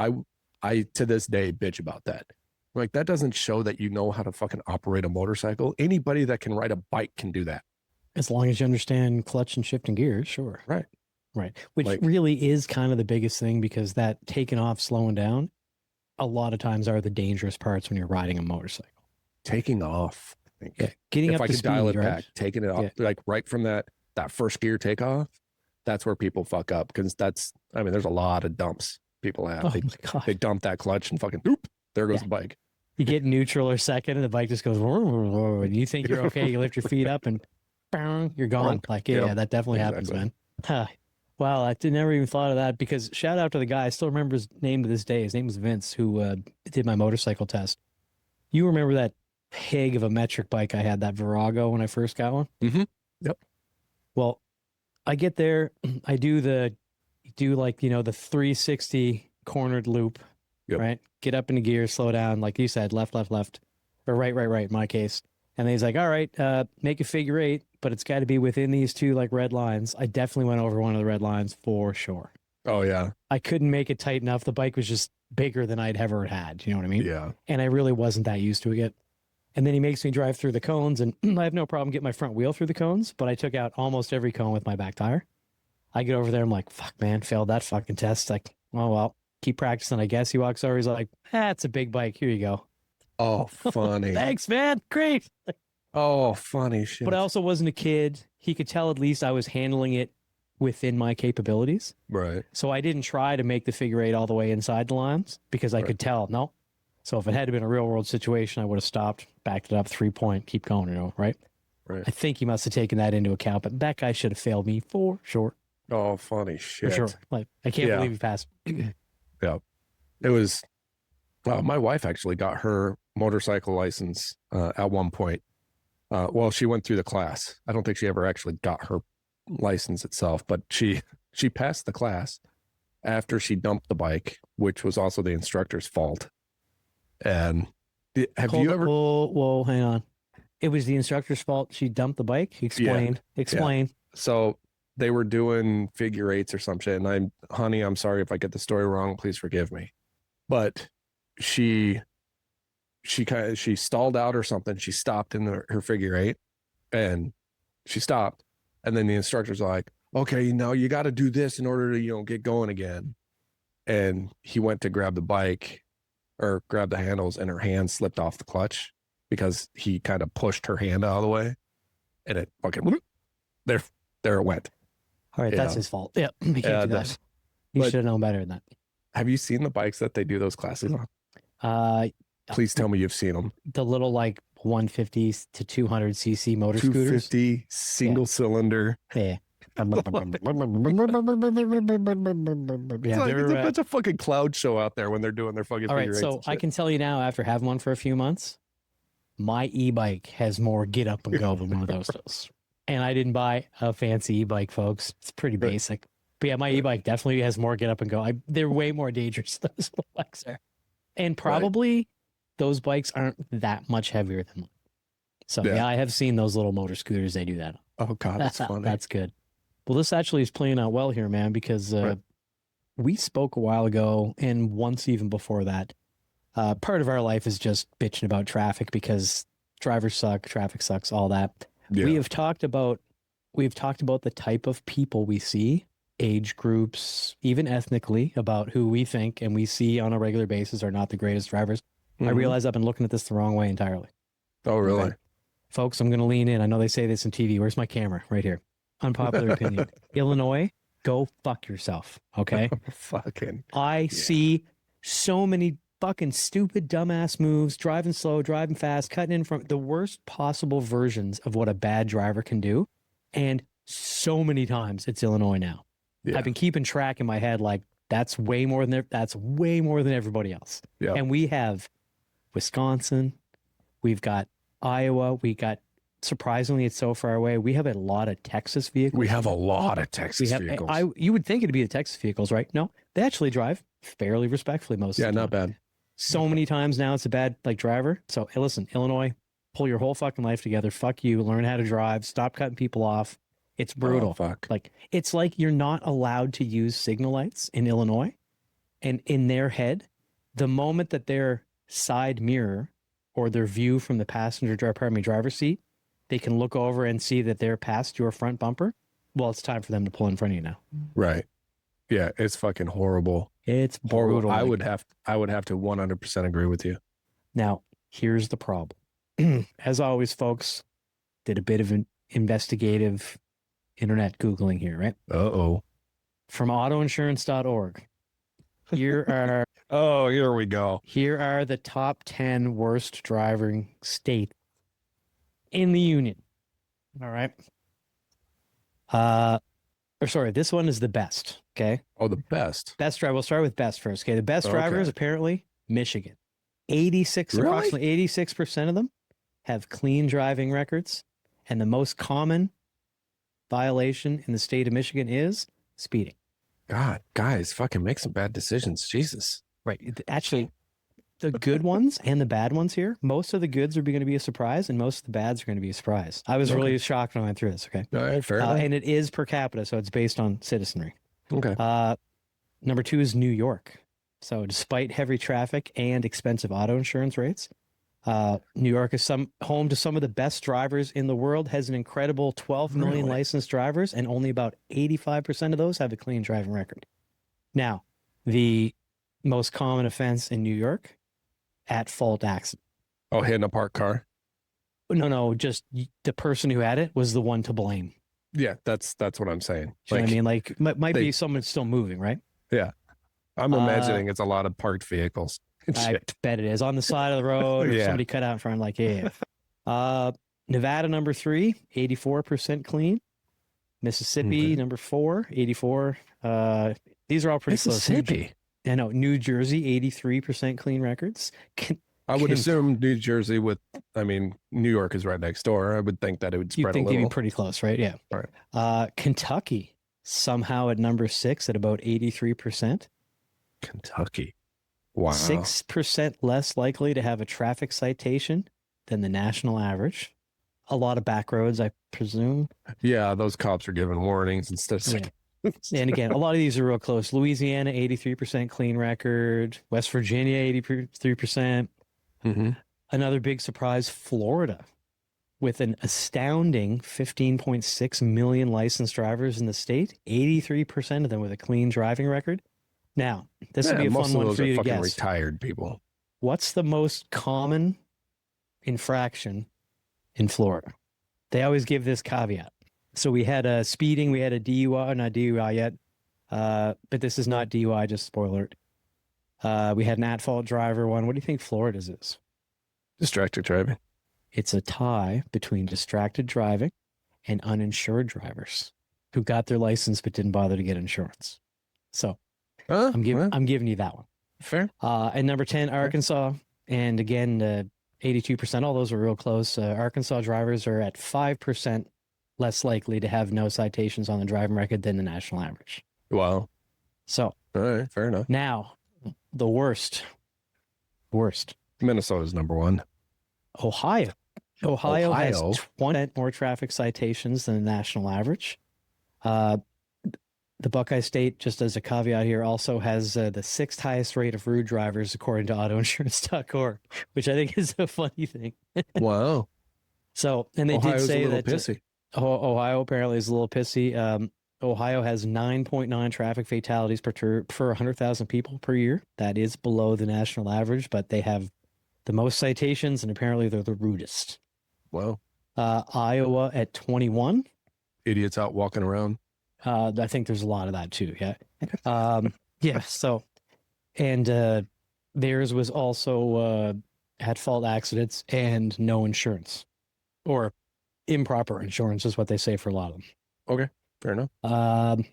S2: I to this day bitch about that. Like, that doesn't show that you know how to fucking operate a motorcycle. Anybody that can ride a bike can do that.
S1: As long as you understand clutch and shifting gears, sure.
S2: Right.
S1: Which really is kind of the biggest thing, because that taking off, slowing down, a lot of times are the dangerous parts when you're riding a motorcycle.
S2: Taking off, I think.
S1: Yeah, getting
S2: if
S1: up
S2: I
S1: to
S2: could
S1: speed,
S2: dial it
S1: right?
S2: back, taking it off, like right from that first gear takeoff, that's where people fuck up, because there's a lot of dumps people have.
S1: Oh my God.
S2: They dump that clutch and fucking, oop, there goes the bike.
S1: You get neutral or second, and the bike just goes, and you think you're okay. You lift your feet up, and bang, you're gone. Like, that definitely happens, man. Wow, I never even thought of that, because shout out to the guy. I still remember his name to this day. His name was Vince, who did my motorcycle test. You remember that pig of a metric bike I had, that Virago, when I first got one?
S2: Mm-hmm. Yep.
S1: Well, I get there, I do the 360 cornered loop, right? Get up into gear, slow down, like you said, left, or right, in my case. And then he's like, all right, make a figure eight, but it's got to be within these two like red lines. I definitely went over one of the red lines for sure.
S2: Oh, yeah.
S1: I couldn't make it tight enough. The bike was just bigger than I'd ever had. You know what I mean?
S2: Yeah.
S1: And I really wasn't that used to it yet. And then he makes me drive through the cones, and I have no problem getting my front wheel through the cones, but I took out almost every cone with my back tire. I get over there, I'm like, fuck, man, failed that fucking test. Like, oh, well, keep practicing, I guess. He walks over, he's like, it's a big bike. Here you go.
S2: Oh, funny.
S1: Thanks, man. Great.
S2: Oh, funny shit.
S1: But I also wasn't a kid. He could tell at least I was handling it within my capabilities.
S2: Right.
S1: So I didn't try to make the figure eight all the way inside the lines, because I could tell, no. So if it had been a real world situation, I would have stopped, backed it up, 3-point, keep going, right?
S2: Right.
S1: I think he must have taken that into account, but that guy should have failed me for sure.
S2: Oh, funny shit.
S1: For sure. Like, I can't believe he passed.
S2: Yeah. It was, my wife actually got her motorcycle license at one point. She went through the class. I don't think she ever actually got her license itself, but she passed the class after she dumped the bike, which was also the instructor's fault. And have you ever?
S1: Whoa, hang on. It was the instructor's fault. She dumped the bike. Explain.
S2: Yeah. So they were doing figure eights or some shit, and I'm sorry if I get the story wrong. Please forgive me. But she stalled out or something. She stopped in her figure eight, and she stopped. And then the instructor's like, okay, now you got to do this in order to, get going again. And he went to grab the bike or grab the handles, and her hand slipped off the clutch because he kind of pushed her hand out of the way, and it fucking there it went.
S1: All right, that's his fault. Yeah, he can't do that. You should have known better than that.
S2: Have you seen the bikes that they do those classes on? Please tell me you've seen them.
S1: The little like 150 to 200 cc motor scooters.
S2: 250 single cylinder.
S1: Yeah.
S2: It's a bunch of fucking cloud show out there when they're doing their fucking.
S1: All right, so I can tell you now, after having one for a few months, my e-bike has more get up and go than one of those does. And I didn't buy a fancy e-bike, folks. It's pretty basic. But yeah, my e-bike definitely has more get up and go. They're way more dangerous than those little bikes are. And probably those bikes aren't that much heavier than mine. So yeah, I have seen those little motor scooters. They do that.
S2: Oh God, that's funny.
S1: That's good. Well, this actually is playing out well here, man, because we spoke a while ago, and once even before that, Part of our life is just bitching about traffic because drivers suck, traffic sucks, all that.
S2: Yeah.
S1: We've talked about the type of people we see, age groups, even ethnically, about who we think and we see on a regular basis are not the greatest drivers. I realize I've been looking at this the wrong way entirely.
S2: Oh, really?
S1: Okay. Folks, I'm going to lean in. I know they say this in TV. Where's my camera? Right here. Unpopular opinion. Illinois, go fuck yourself. Okay. I see so many fucking stupid, dumbass moves, driving slow, driving fast, cutting in from the worst possible versions of what a bad driver can do. And so many times it's Illinois now. Yeah. I've been keeping track in my head like that's way more than everybody else. Yeah. And we have Wisconsin, we've got Iowa, we got, surprisingly, it's so far away. We have a lot of Texas vehicles.
S2: We have a lot of Texas vehicles.
S1: You would think it'd be the Texas vehicles, right? No, they actually drive fairly respectfully most of the time.
S2: Yeah, not bad.
S1: So many times now it's a bad driver. So hey, listen, Illinois, pull your whole fucking life together. Fuck you. Learn how to drive. Stop cutting people off. It's brutal.
S2: Oh, fuck.
S1: It's like you're not allowed to use signal lights in Illinois. And in their head, the moment that their side mirror or their view from the driver's seat, they can look over and see that they're past your front bumper. Well, it's time for them to pull in front of you now.
S2: Right. Yeah, it's fucking horrible.
S1: It's brutal.
S2: I would have to 100% agree with you.
S1: Now, here's the problem. As always, folks, did a bit of an investigative internet Googling here, right?
S2: Uh-oh.
S1: From autoinsurance.org. Here are
S2: oh, here we go.
S1: Here are the top 10 worst driving states in the union. All right. This one is the best. Okay.
S2: Oh, the best.
S1: Best driver. We'll start with best first. Okay. The best driver is apparently Michigan. Approximately 86% of them have clean driving records. And the most common violation in the state of Michigan is speeding.
S2: God, guys, fucking make some bad decisions. Jesus.
S1: Right. Actually, the good ones and the bad ones here, most of the goods are going to be a surprise and most of the bads are going to be a surprise. I was really shocked when I went through this. Okay.
S2: All right, fair enough.
S1: And it is per capita, so it's based on citizenry.
S2: Okay.
S1: Number 2 is New York. So despite heavy traffic and expensive auto insurance rates, New York is home to some of the best drivers in the world, has an incredible 12 million licensed drivers, and only about 85% of those have a clean driving record. Now, the most common offense in New York, at-fault accident.
S2: Oh, hitting a parked car?
S1: No, just the person who had it was the one to blame.
S2: Yeah, that's what I'm saying.
S1: You know what I mean? Like, might be someone still moving, right?
S2: Yeah. I'm imagining it's a lot of parked vehicles.
S1: I bet it is. On the side of the road, or somebody cut out in front, like, yeah. Nevada, number 3, 84% clean. Mississippi, number 4, 84. These are all pretty close.
S2: Mississippi.
S1: I know. New Jersey, 83% clean records.
S2: I would assume New Jersey New York is right next door. I would think that it would spread a little.
S1: You'd think they'd be pretty close, right? Yeah.
S2: All right.
S1: Kentucky, somehow at number 6 at about 83%.
S2: Kentucky. Wow.
S1: 6% less likely to have a traffic citation than the national average. A lot of back roads, I presume.
S2: Yeah, those cops are giving warnings instead of...
S1: And again, a lot of these are real close. Louisiana, 83% clean record. West Virginia, 83%.
S2: Mm-hmm.
S1: Another big surprise, Florida, with an astounding 15.6 million licensed drivers in the state, 83% of them with a clean driving record. Now, this would be a fun one for you to guess.
S2: Retired people.
S1: What's the most common infraction in Florida? They always give this caveat. So we had a speeding, we had a DUI, not DUI yet, but this is not DUI, just spoiler alert. We had an at-fault driver one. What do you think Florida's is?
S2: Distracted driving.
S1: It's a tie between distracted driving and uninsured drivers who got their license but didn't bother to get insurance. So I'm giving you that one.
S2: Fair.
S1: And number 10, Arkansas. And again, 82%, all those are real close. Arkansas drivers are at 5% less likely to have no citations on the driving record than the national average.
S2: Wow.
S1: So,
S2: all right, fair enough.
S1: Now, the worst.
S2: Minnesota's number 1.
S1: Ohio has 20% more traffic citations than the national average. the Buckeye State, just as a caveat here, also has the sixth highest rate of rude drivers according to autoinsurance.org, which I think is a funny thing.
S2: Wow.
S1: So, and they
S2: Ohio's
S1: did say
S2: a little
S1: that
S2: pissy.
S1: Ohio apparently is a little pissy. Ohio has 9.9 traffic fatalities per 100,000 people per year. That is below the national average, but they have the most citations, and apparently they're the rudest.
S2: Wow.
S1: Iowa at 21.
S2: Idiots out walking around.
S1: I think there's a lot of that too. Yeah. Yeah. So, and theirs was also at fault accidents and no insurance, or improper insurance is what they say for a lot of them.
S2: Okay. Fair enough.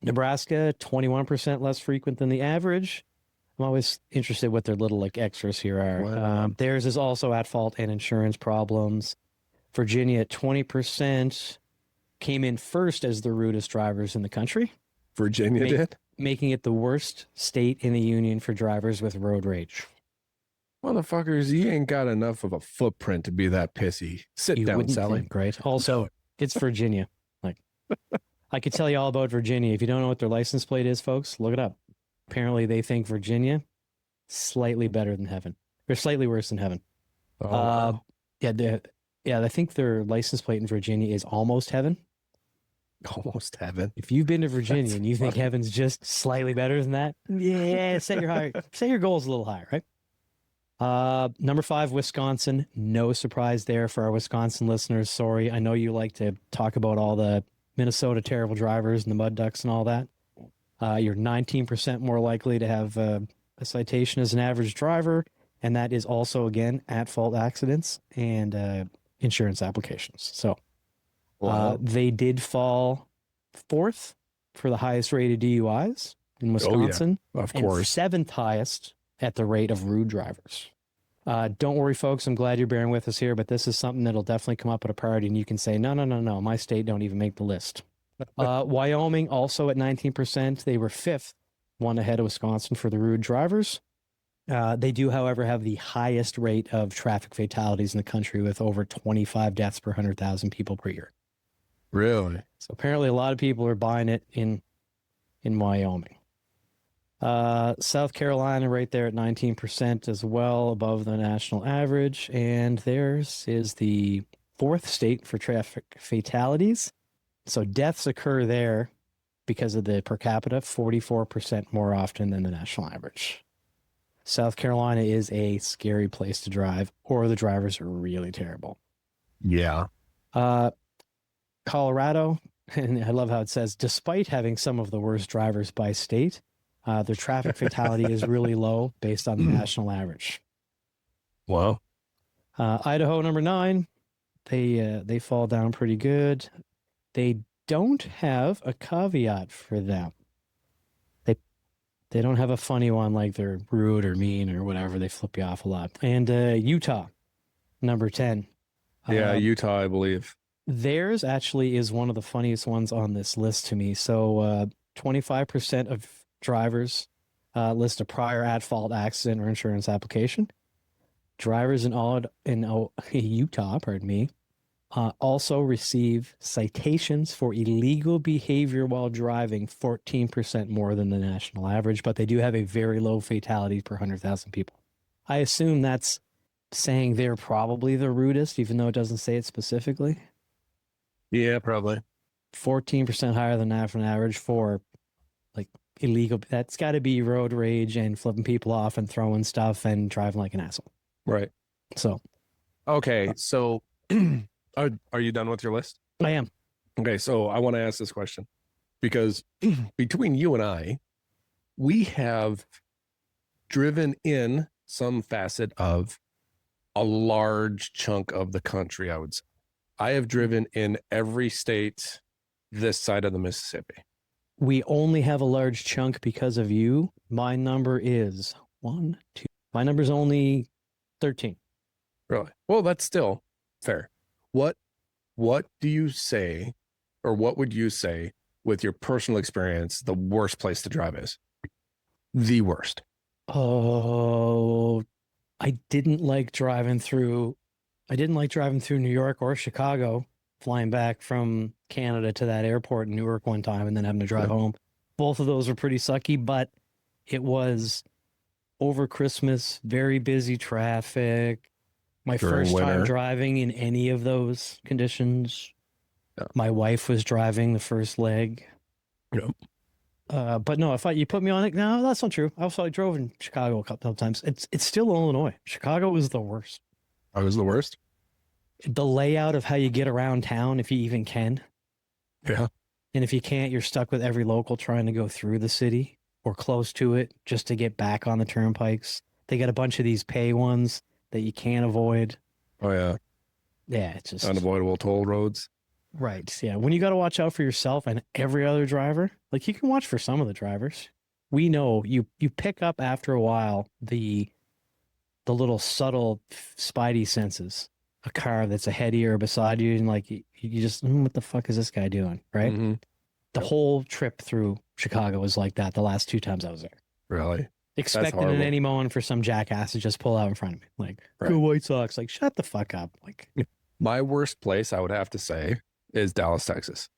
S1: Nebraska, 21% less frequent than the average. I'm always interested what their little like extras here are.
S2: Wow.
S1: Theirs is also at fault and insurance problems. Virginia at 20% came in first as the rudest drivers in the country,
S2: Virginia did?
S1: making it the worst state in the union for drivers with road rage.
S2: Motherfuckers, you ain't got enough of a footprint to be that pissy. Sit
S1: You
S2: down,
S1: wouldn't
S2: Sally.
S1: think, right? Also, it's Virginia. Like, I could tell you all about Virginia. If you don't know what their license plate is, folks, look it up. Apparently, they think Virginia slightly better than heaven, or slightly worse than heaven.
S2: Oh, wow.
S1: Yeah, I think their license plate in Virginia is almost heaven.
S2: Almost heaven.
S1: If you've been to Virginia and you think heaven's just slightly better than that, yeah, set your goals a little higher, right? Number 5, Wisconsin. No surprise there for our Wisconsin listeners. Sorry, I know you like to talk about all the Minnesota terrible drivers and the mud ducks and all that. You're 19% more likely to have a citation as an average driver, and that is also, again, at fault accidents and insurance applications. So
S2: Wow.
S1: they did fall 4th for the highest rated DUIs in Wisconsin.
S2: Of
S1: and
S2: course.
S1: 7th highest at the rate of rude drivers. Don't worry, folks. I'm glad you're bearing with us here, but this is something that'll definitely come up at a party, and you can say, no, my state don't even make the list. Wyoming also at 19%. They were 5th, one ahead of Wisconsin for the rude drivers. They do, however, have the highest rate of traffic fatalities in the country with over 25 deaths per 100,000 people per year.
S2: Really?
S1: So apparently a lot of people are buying it in Wyoming. South Carolina right there at 19% as well, above the national average. And theirs is the 4th state for traffic fatalities. So deaths occur there because of the per capita 44% more often than the national average. South Carolina is a scary place to drive, or the drivers are really terrible.
S2: Yeah.
S1: Colorado, and I love how it says, despite having some of the worst drivers by state, their traffic fatality is really low based on the national average.
S2: Wow.
S1: Idaho, number 9, they fall down pretty good. They don't have a caveat for them. They don't have a funny one like they're rude or mean or whatever. They flip you off a lot. And Utah, number 10.
S2: Yeah, Utah, I believe.
S1: Theirs actually is one of the funniest ones on this list to me. So 25% of drivers list a prior at-fault accident or insurance application. Drivers in Utah, also receive citations for illegal behavior while driving 14% more than the national average, but they do have a very low fatality per 100,000 people. I assume that's saying they're probably the rudest, even though it doesn't say it specifically.
S2: Yeah, probably.
S1: 14% higher than national average for like illegal. That's got to be road rage and flipping people off and throwing stuff and driving like an asshole.
S2: Right.
S1: So,
S2: okay. So are you done with your list?
S1: I am.
S2: Okay. So I want to ask this question because between you and I, we have driven in some facet of a large chunk of the country, I would say. I have driven in every state this side of the Mississippi.
S1: We only have a large chunk because of you. My number is 1, 2. My number's only 13.
S2: Really? Well, that's still fair. What do you say, or what would you say with your personal experience, the worst place to drive is? The worst.
S1: Oh, I didn't like driving through New York or Chicago flying back from Canada to that airport in Newark one time and then having to drive home. Both of those were pretty sucky, but it was over Christmas, very busy traffic. My
S2: During
S1: first time
S2: winter.
S1: driving in any of those conditions.
S2: Yeah.
S1: My wife was driving the first leg.
S2: Yep.
S1: But no, if you put me on it, no, that's not true. I drove in Chicago a couple of times. It's still Illinois. Chicago is the worst.
S2: I was the worst.
S1: The layout of how you get around town, if you even can.
S2: Yeah.
S1: And if you can't, you're stuck with every local trying to go through the city or close to it just to get back on the turnpikes. They got a bunch of these pay ones that you can't avoid.
S2: Oh yeah.
S1: Yeah, it's just
S2: Unavoidable toll roads.
S1: right. Yeah, when you got to watch out for yourself and every other driver, like you can watch for some of the drivers. We know you pick up after a while the little subtle spidey senses. A car that's ahead of you or beside you, and like you just, what the fuck is this guy doing? Right.
S2: Mm-hmm.
S1: The whole trip through Chicago was like that. The last 2 times I was there,
S2: Really?
S1: expecting at
S2: horrible.
S1: any moment for some jackass to just pull out in front of me, like
S2: Right.
S1: go White Sox. Like shut the fuck up. Like
S2: My worst place, I would have to say, is Dallas, Texas.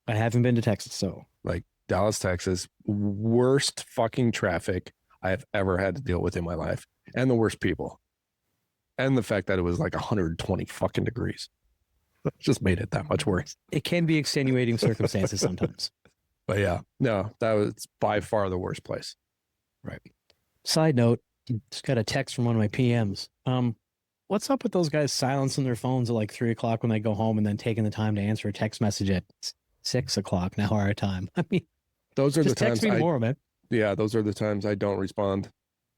S1: I haven't been to Texas, so
S2: Like Dallas, Texas, worst fucking traffic I have ever had to deal with in my life, and the worst people, and the fact that it was like 120 fucking degrees just made it that much worse.
S1: it can be extenuating circumstances sometimes.
S2: But yeah, no, that was by far the worst place.
S1: Right. Side note, just got a text from one of my PMs. What's up with those guys silencing their phones at like 3:00 when they go home and then taking the time to answer a text message at 6:00 now our time? I mean,
S2: Those are
S1: just
S2: the
S1: text
S2: times
S1: me tomorrow, man.
S2: yeah, those are the times I don't respond.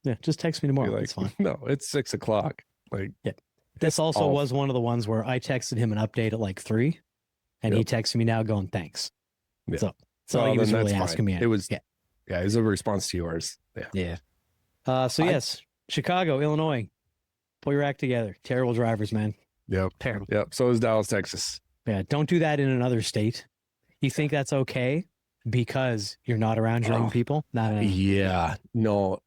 S1: Yeah, just text me
S2: Be
S1: tomorrow.
S2: like,
S1: It's fine.
S2: no, it's 6:00. Like,
S1: This also
S2: off.
S1: was one of the ones where I texted him an update at like 3, and he
S2: Yep.
S1: texted me now going thanks.
S2: Yeah.
S1: So
S2: Well,
S1: he was
S2: then
S1: really
S2: that's
S1: asking
S2: fine.
S1: me.
S2: It was
S1: yeah.
S2: it was a response to yours. Yeah.
S1: Yeah. So
S2: I-
S1: yes, Chicago, Illinois, pull your act together. Terrible drivers, man.
S2: Yep.
S1: Terrible.
S2: Yep. So is Dallas, Texas.
S1: Yeah, don't do that in another state. You think that's okay because you're not around your own people? No.
S2: Yeah. No,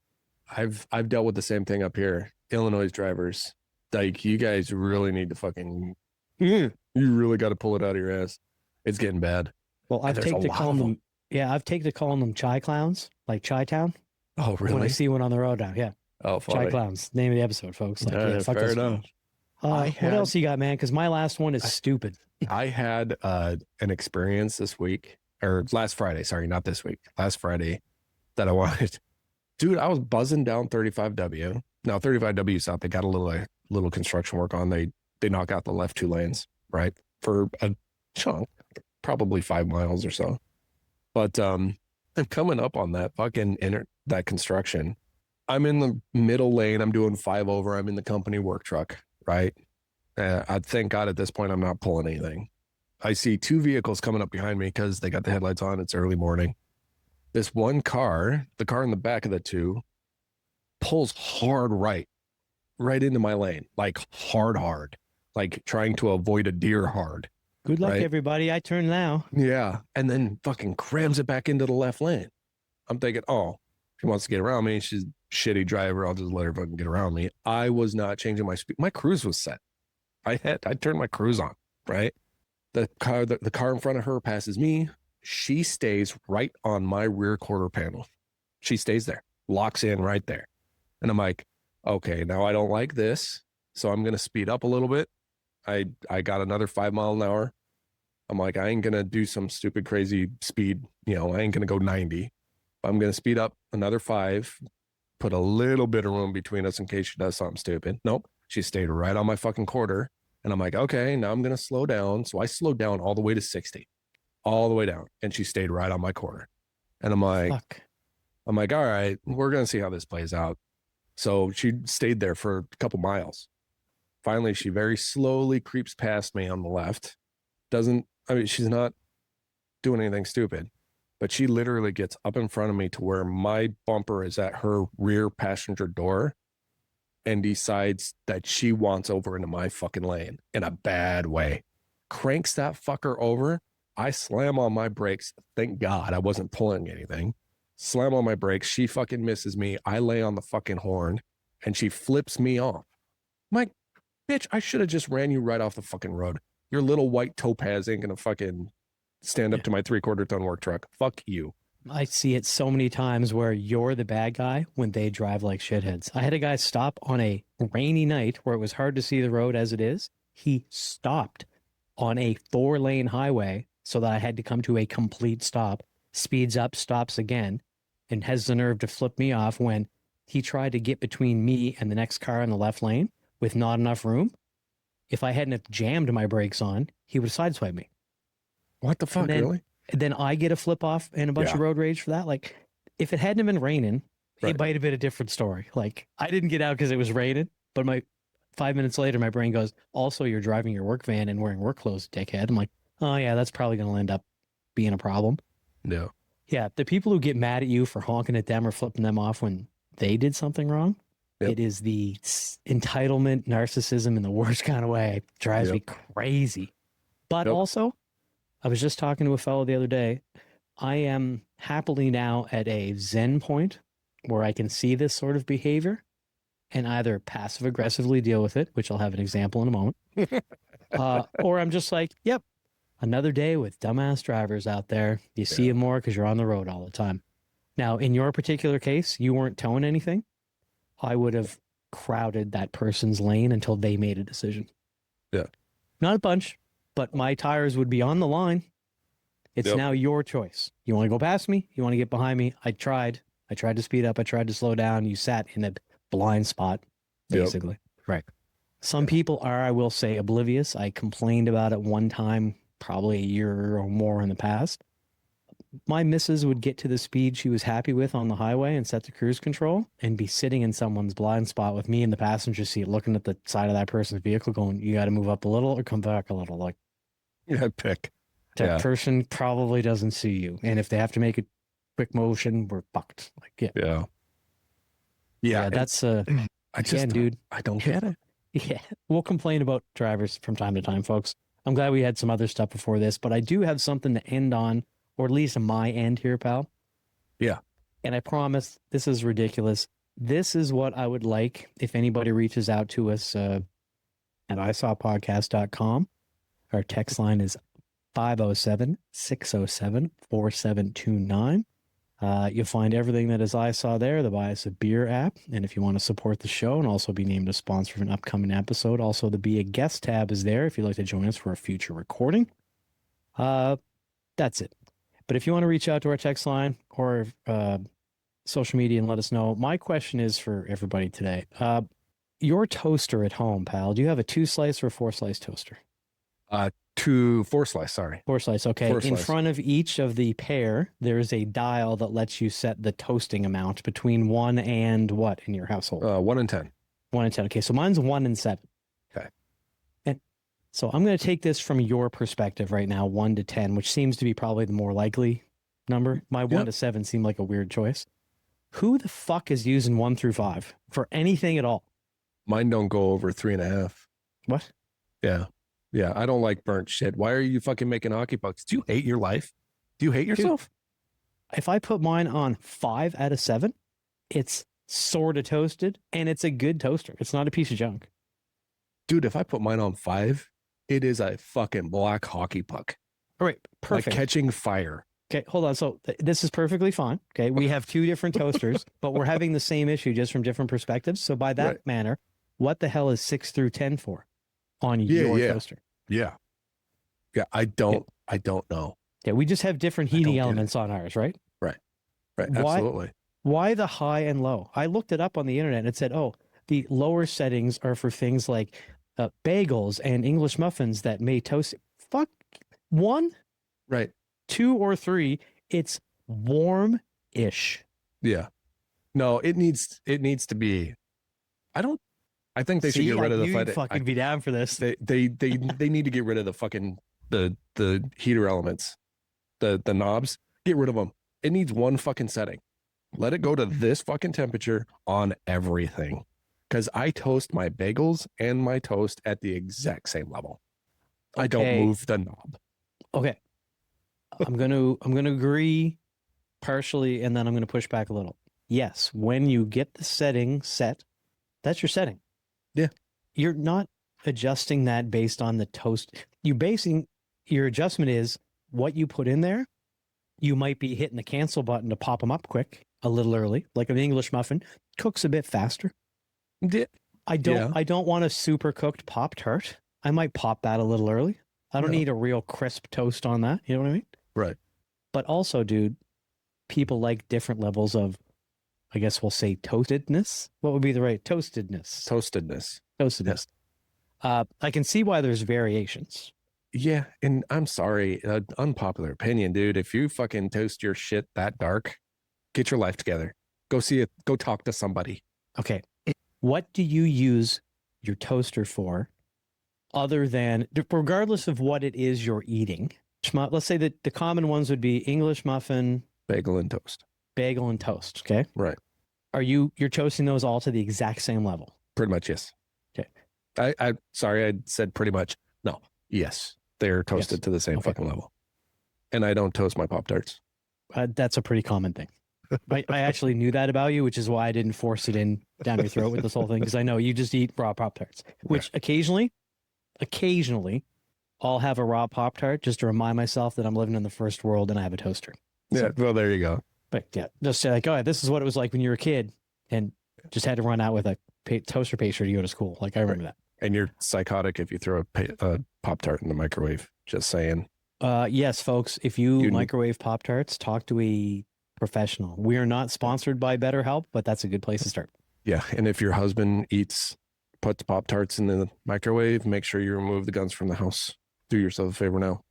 S2: I've dealt with the same thing up here. Illinois drivers, like you guys really need to fucking you really got to pull it out of your ass. It's getting bad.
S1: Well, I've
S2: there's a
S1: taken to
S2: lot
S1: calling
S2: of
S1: them. Yeah, I've taken to calling them chai clowns, like Chai Town.
S2: Oh,
S1: When I
S2: really?
S1: see one on the road now, yeah,
S2: Oh,
S1: chai
S2: funny.
S1: clowns. Name of the episode, folks. Like,
S2: Yeah,
S1: fuck
S2: fair
S1: those
S2: enough.
S1: clowns.
S2: I
S1: What
S2: had-
S1: else you got, man? Because my last one is stupid.
S2: I had an experience this week or last Friday. Sorry, not this week. Last Friday that I wanted. Dude, I was buzzing down 35W. Now 35W south, they got a little construction work on. They knock out the left 2 lanes, right? For a chunk, probably 5 miles or so. But I'm coming up on that fucking that construction. I'm in the middle lane. I'm doing 5 over. I'm in the company work truck, right? I thank God at this point I'm not pulling anything. I see 2 vehicles coming up behind me because they got the headlights on. It's early morning. This one car, the car in the back of the 2, pulls hard right into my lane, like hard, like trying to avoid a deer hard.
S1: Good luck,
S2: Right.
S1: everybody. I turn now.
S2: Yeah. And then fucking crams it back into the left lane. I'm thinking, oh, she wants to get around me. She's a shitty driver. I'll just let her fucking get around me. I was not changing my speed. My cruise was set. I turned my cruise on, right? The car in front of her passes me. She stays right on my rear quarter panel. She stays there, locks in right there. And I'm like, okay, now I don't like this. So I'm going to speed up a little bit. I got another 5 mile an hour. I'm like, I ain't going to do some stupid, crazy speed. I ain't going to go 90. I'm going to speed up another 5, put a little bit of room between us in case she does something stupid. Nope. She stayed right on my fucking quarter. And I'm like, okay, now I'm going to slow down. So I slowed down all the way to 60, all the way down. And she stayed right on my quarter. And I'm like,
S1: Fuck.
S2: all right, we're going to see how this plays out. So she stayed there for a couple miles. Finally, she very slowly creeps past me on the left. She's not doing anything stupid, but she literally gets up in front of me to where my bumper is at her rear passenger door and decides that she wants over into my fucking lane in a bad way. Cranks that fucker over. I slam on my brakes. Thank God I wasn't pulling anything. Slam on my brakes. She fucking misses me. I lay on the fucking horn and she flips me off. I'm like, bitch, I should have just ran you right off the fucking road. Your little white Topaz ain't gonna fucking stand up to my 3/4 ton work truck. Fuck you.
S1: I see it so many times where you're the bad guy when they drive like shitheads. I had a guy stop on a rainy night where it was hard to see the road as it is. He stopped on a 4-lane highway so that I had to come to a complete stop, speeds up, stops again, and has the nerve to flip me off when he tried to get between me and the next car in the left lane with not enough room. If I hadn't have jammed my brakes on, he would have sideswiped me.
S2: What the fuck,
S1: then,
S2: really?
S1: Then I get a flip off and a bunch of road rage for that. Like, if it hadn't been raining, it might have been a different story. Like, I didn't get out because it was raining, but 5 minutes later, my brain goes, also, you're driving your work van and wearing work clothes, dickhead. I'm like, oh, yeah, that's probably going to end up being a problem.
S2: No.
S1: Yeah, the people who get mad at you for honking at them or flipping them off when they did something wrong, it is the entitlement, narcissism in the worst kind of way. It drives me crazy. But also, I was just talking to a fellow the other day. I am happily now at a zen point where I can see this sort of behavior and either passive aggressively deal with it, which I'll have an example in a moment, or I'm just like, yep, another day with dumbass drivers out there. You see them more because you're on the road all the time. Now, in your particular case, you weren't towing anything. I would have crowded that person's lane until they made a decision.
S2: Yeah.
S1: Not a bunch, but my tires would be on the line. It's now your choice. You want to go past me? You want to get behind me? I tried to speed up. I tried to slow down. You sat in a blind spot, basically. Right. Some people are, I will say, oblivious. I complained about it one time, probably a year or more in the past. My missus would get to the speed she was happy with on the highway and set the cruise control and be sitting in someone's blind spot with me in the passenger seat looking at the side of that person's vehicle going, you got to move up a little or come back a little. Like,
S2: Pick.
S1: That person probably doesn't see you. And if they have to make a quick motion, we're fucked. Like, that's dude.
S2: I don't get it.
S1: Yeah. We'll complain about drivers from time to time, folks. I'm glad we had some other stuff before this, but I do have something to end on, or at least my end here, pal.
S2: Yeah.
S1: And I promise this is ridiculous. This is what I would like if anybody reaches out to us at isawpodcast.com. Our text line is 507-607-4729. You'll find everything that is ISAW there, the Buy Us a Beer app. And if you want to support the show and also be named a sponsor of an upcoming episode, also the Be a Guest tab is there if you'd like to join us for a future recording. That's it. But if you want to reach out to our text line or social media and let us know, my question is for everybody today. Your toaster at home, pal, do you have a 2-slice or a 4-slice toaster?
S2: 4-slice, sorry.
S1: 4-slice, okay.
S2: 4-slice.
S1: In front of each of the pair, there is a dial that lets you set the toasting amount between 1 and what in your household?
S2: 1 and 10.
S1: 1 and 10. Okay, so mine's 1 and 7.
S2: Okay.
S1: And so I'm going to take this from your perspective right now, 1 to 10, which seems to be probably the more likely number. My 1 to 7 seemed like a weird choice. Who the fuck is using 1 through 5 for anything at all?
S2: Mine don't go over 3.5.
S1: What?
S2: Yeah. Yeah, I don't like burnt shit. Why are you fucking making hockey pucks? Do you hate your life? Do you hate yourself?
S1: Dude, if I put mine on 5 out of 7, it's sort of toasted, and it's a good toaster. It's not a piece of junk.
S2: Dude, if I put mine on 5, it is a fucking black hockey puck.
S1: All right, perfect.
S2: Like catching fire.
S1: Okay, hold on. So this is perfectly fine. Okay, we have 2 different toasters, but we're having the same issue just from different perspectives. So by that manner, what the hell is 6 through 10 for on your toaster?
S2: Yeah. I don't know.
S1: Yeah, we just have different heating elements on ours, right?
S2: Right. Absolutely.
S1: Why the high and low? I looked it up on the internet and it said, the lower settings are for things like bagels and English muffins that may toast. Fuck 1,
S2: right,
S1: 2 or 3. It's warm-ish.
S2: Yeah. No, it needs to be. I think they should get rid of the fight.
S1: Fucking be down for this.
S2: They need to get rid of the fucking the heater elements, the knobs. Get rid of them. It needs 1 fucking setting. Let it go to this fucking temperature on everything. Because I toast my bagels and my toast at the exact same level. Okay. I don't move the knob.
S1: Okay. I'm gonna agree partially, and then I'm gonna push back a little. Yes, when you get the setting set, that's your setting.
S2: Yeah.
S1: You're not adjusting that based on the toast. Your adjustment is what you put in there. You might be hitting the cancel button to pop them up quick, a little early, like an English muffin cooks a bit faster. I don't want a super cooked Pop-Tart. I might pop that a little early. I don't need a real crisp toast on that. You know what I mean?
S2: Right.
S1: But also, dude, people like different levels of, I guess we'll say toastedness. What would be the right toastedness?
S2: Toastedness.
S1: Toastedness. I can see why there's variations.
S2: Yeah, and I'm sorry, unpopular opinion, dude. If you fucking toast your shit that dark, get your life together. Go see it. Go talk to somebody.
S1: Okay. What do you use your toaster for other than, regardless of what it is you're eating? Let's say that the common ones would be English muffin,
S2: bagel and toast.
S1: Bagel and toast. Okay.
S2: Right.
S1: You're toasting those all to the exact same level?
S2: Pretty much, yes.
S1: Okay.
S2: I sorry, I said pretty much. No. Yes. They're toasted to the same fucking level. And I don't toast my Pop-Tarts.
S1: That's a pretty common thing. I actually knew that about you, which is why I didn't force it in down your throat with this whole thing, because I know you just eat raw Pop-Tarts, which occasionally I'll have a raw Pop-Tart just to remind myself that I'm living in the first world and I have a toaster.
S2: Yeah, well, there you go.
S1: But yeah, just like, oh, this is what it was like when you were a kid and just had to run out with a toaster pastry to go to school. Like, I remember that.
S2: And you're psychotic if you throw a Pop-Tart in the microwave. Just saying.
S1: Yes, folks, if you microwave Pop-Tarts, talk to a professional. We are not sponsored by BetterHelp, but that's a good place to start.
S2: Yeah, and if your husband puts Pop-Tarts in the microwave, make sure you remove the guns from the house. Do yourself a favor now.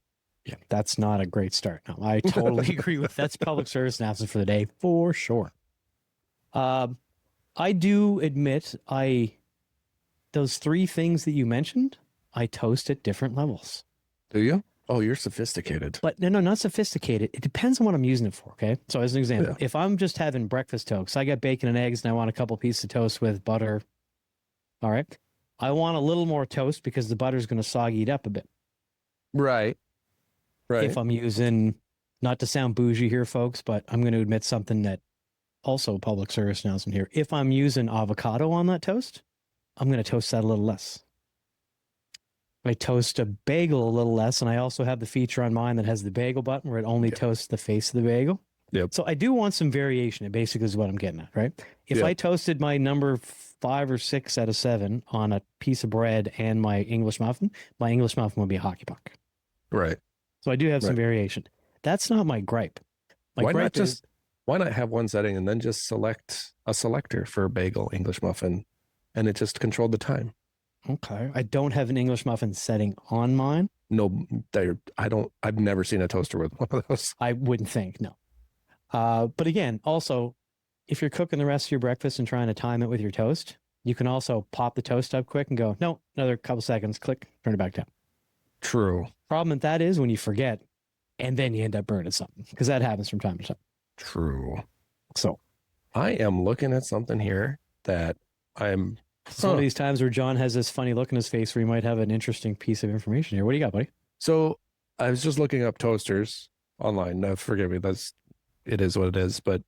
S1: Yeah, that's not a great start. No, I totally agree with that's public service announcement for the day for sure. I do admit those three things that you mentioned, I toast at different levels.
S2: Do you? Oh, you're sophisticated.
S1: But no, not sophisticated. It depends on what I'm using it for, okay? So as an example, if I'm just having breakfast toast, I got bacon and eggs and I want a couple pieces of toast with butter. All right. I want a little more toast because the butter's going to soggy it up a bit.
S2: Right. Right.
S1: If I'm using, not to sound bougie here, folks, but I'm going to admit something that also public service announcement here. If I'm using avocado on that toast, I'm going to toast that a little less. I toast a bagel a little less, and I also have the feature on mine that has the bagel button where it only toasts the face of the bagel.
S2: Yep.
S1: So I do want some variation. It basically is what I'm getting at, right? If I toasted my number 5 or 6 out of 7 on a piece of bread and my English muffin would be a hockey puck.
S2: Right.
S1: So I do have some variation. That's not my gripe.
S2: Why not have one setting and then just select a selector for a bagel, English muffin, and it just controlled the time?
S1: Okay. I don't have an English muffin setting on mine.
S2: No, I've never seen a toaster with one of those.
S1: I wouldn't think, no. But again, also, if you're cooking the rest of your breakfast and trying to time it with your toast, you can also pop the toast up quick and go, no, another couple seconds, click, turn it back down.
S2: True.
S1: Problem with that is when you forget and then you end up burning something, because that happens from time to time.
S2: True.
S1: So
S2: I am looking at something here that I'm...
S1: It's one of these times where John has this funny look in his face where he might have an interesting piece of information here. What do you got, buddy?
S2: So I was just looking up toasters online. Now, forgive me, it is what it is. But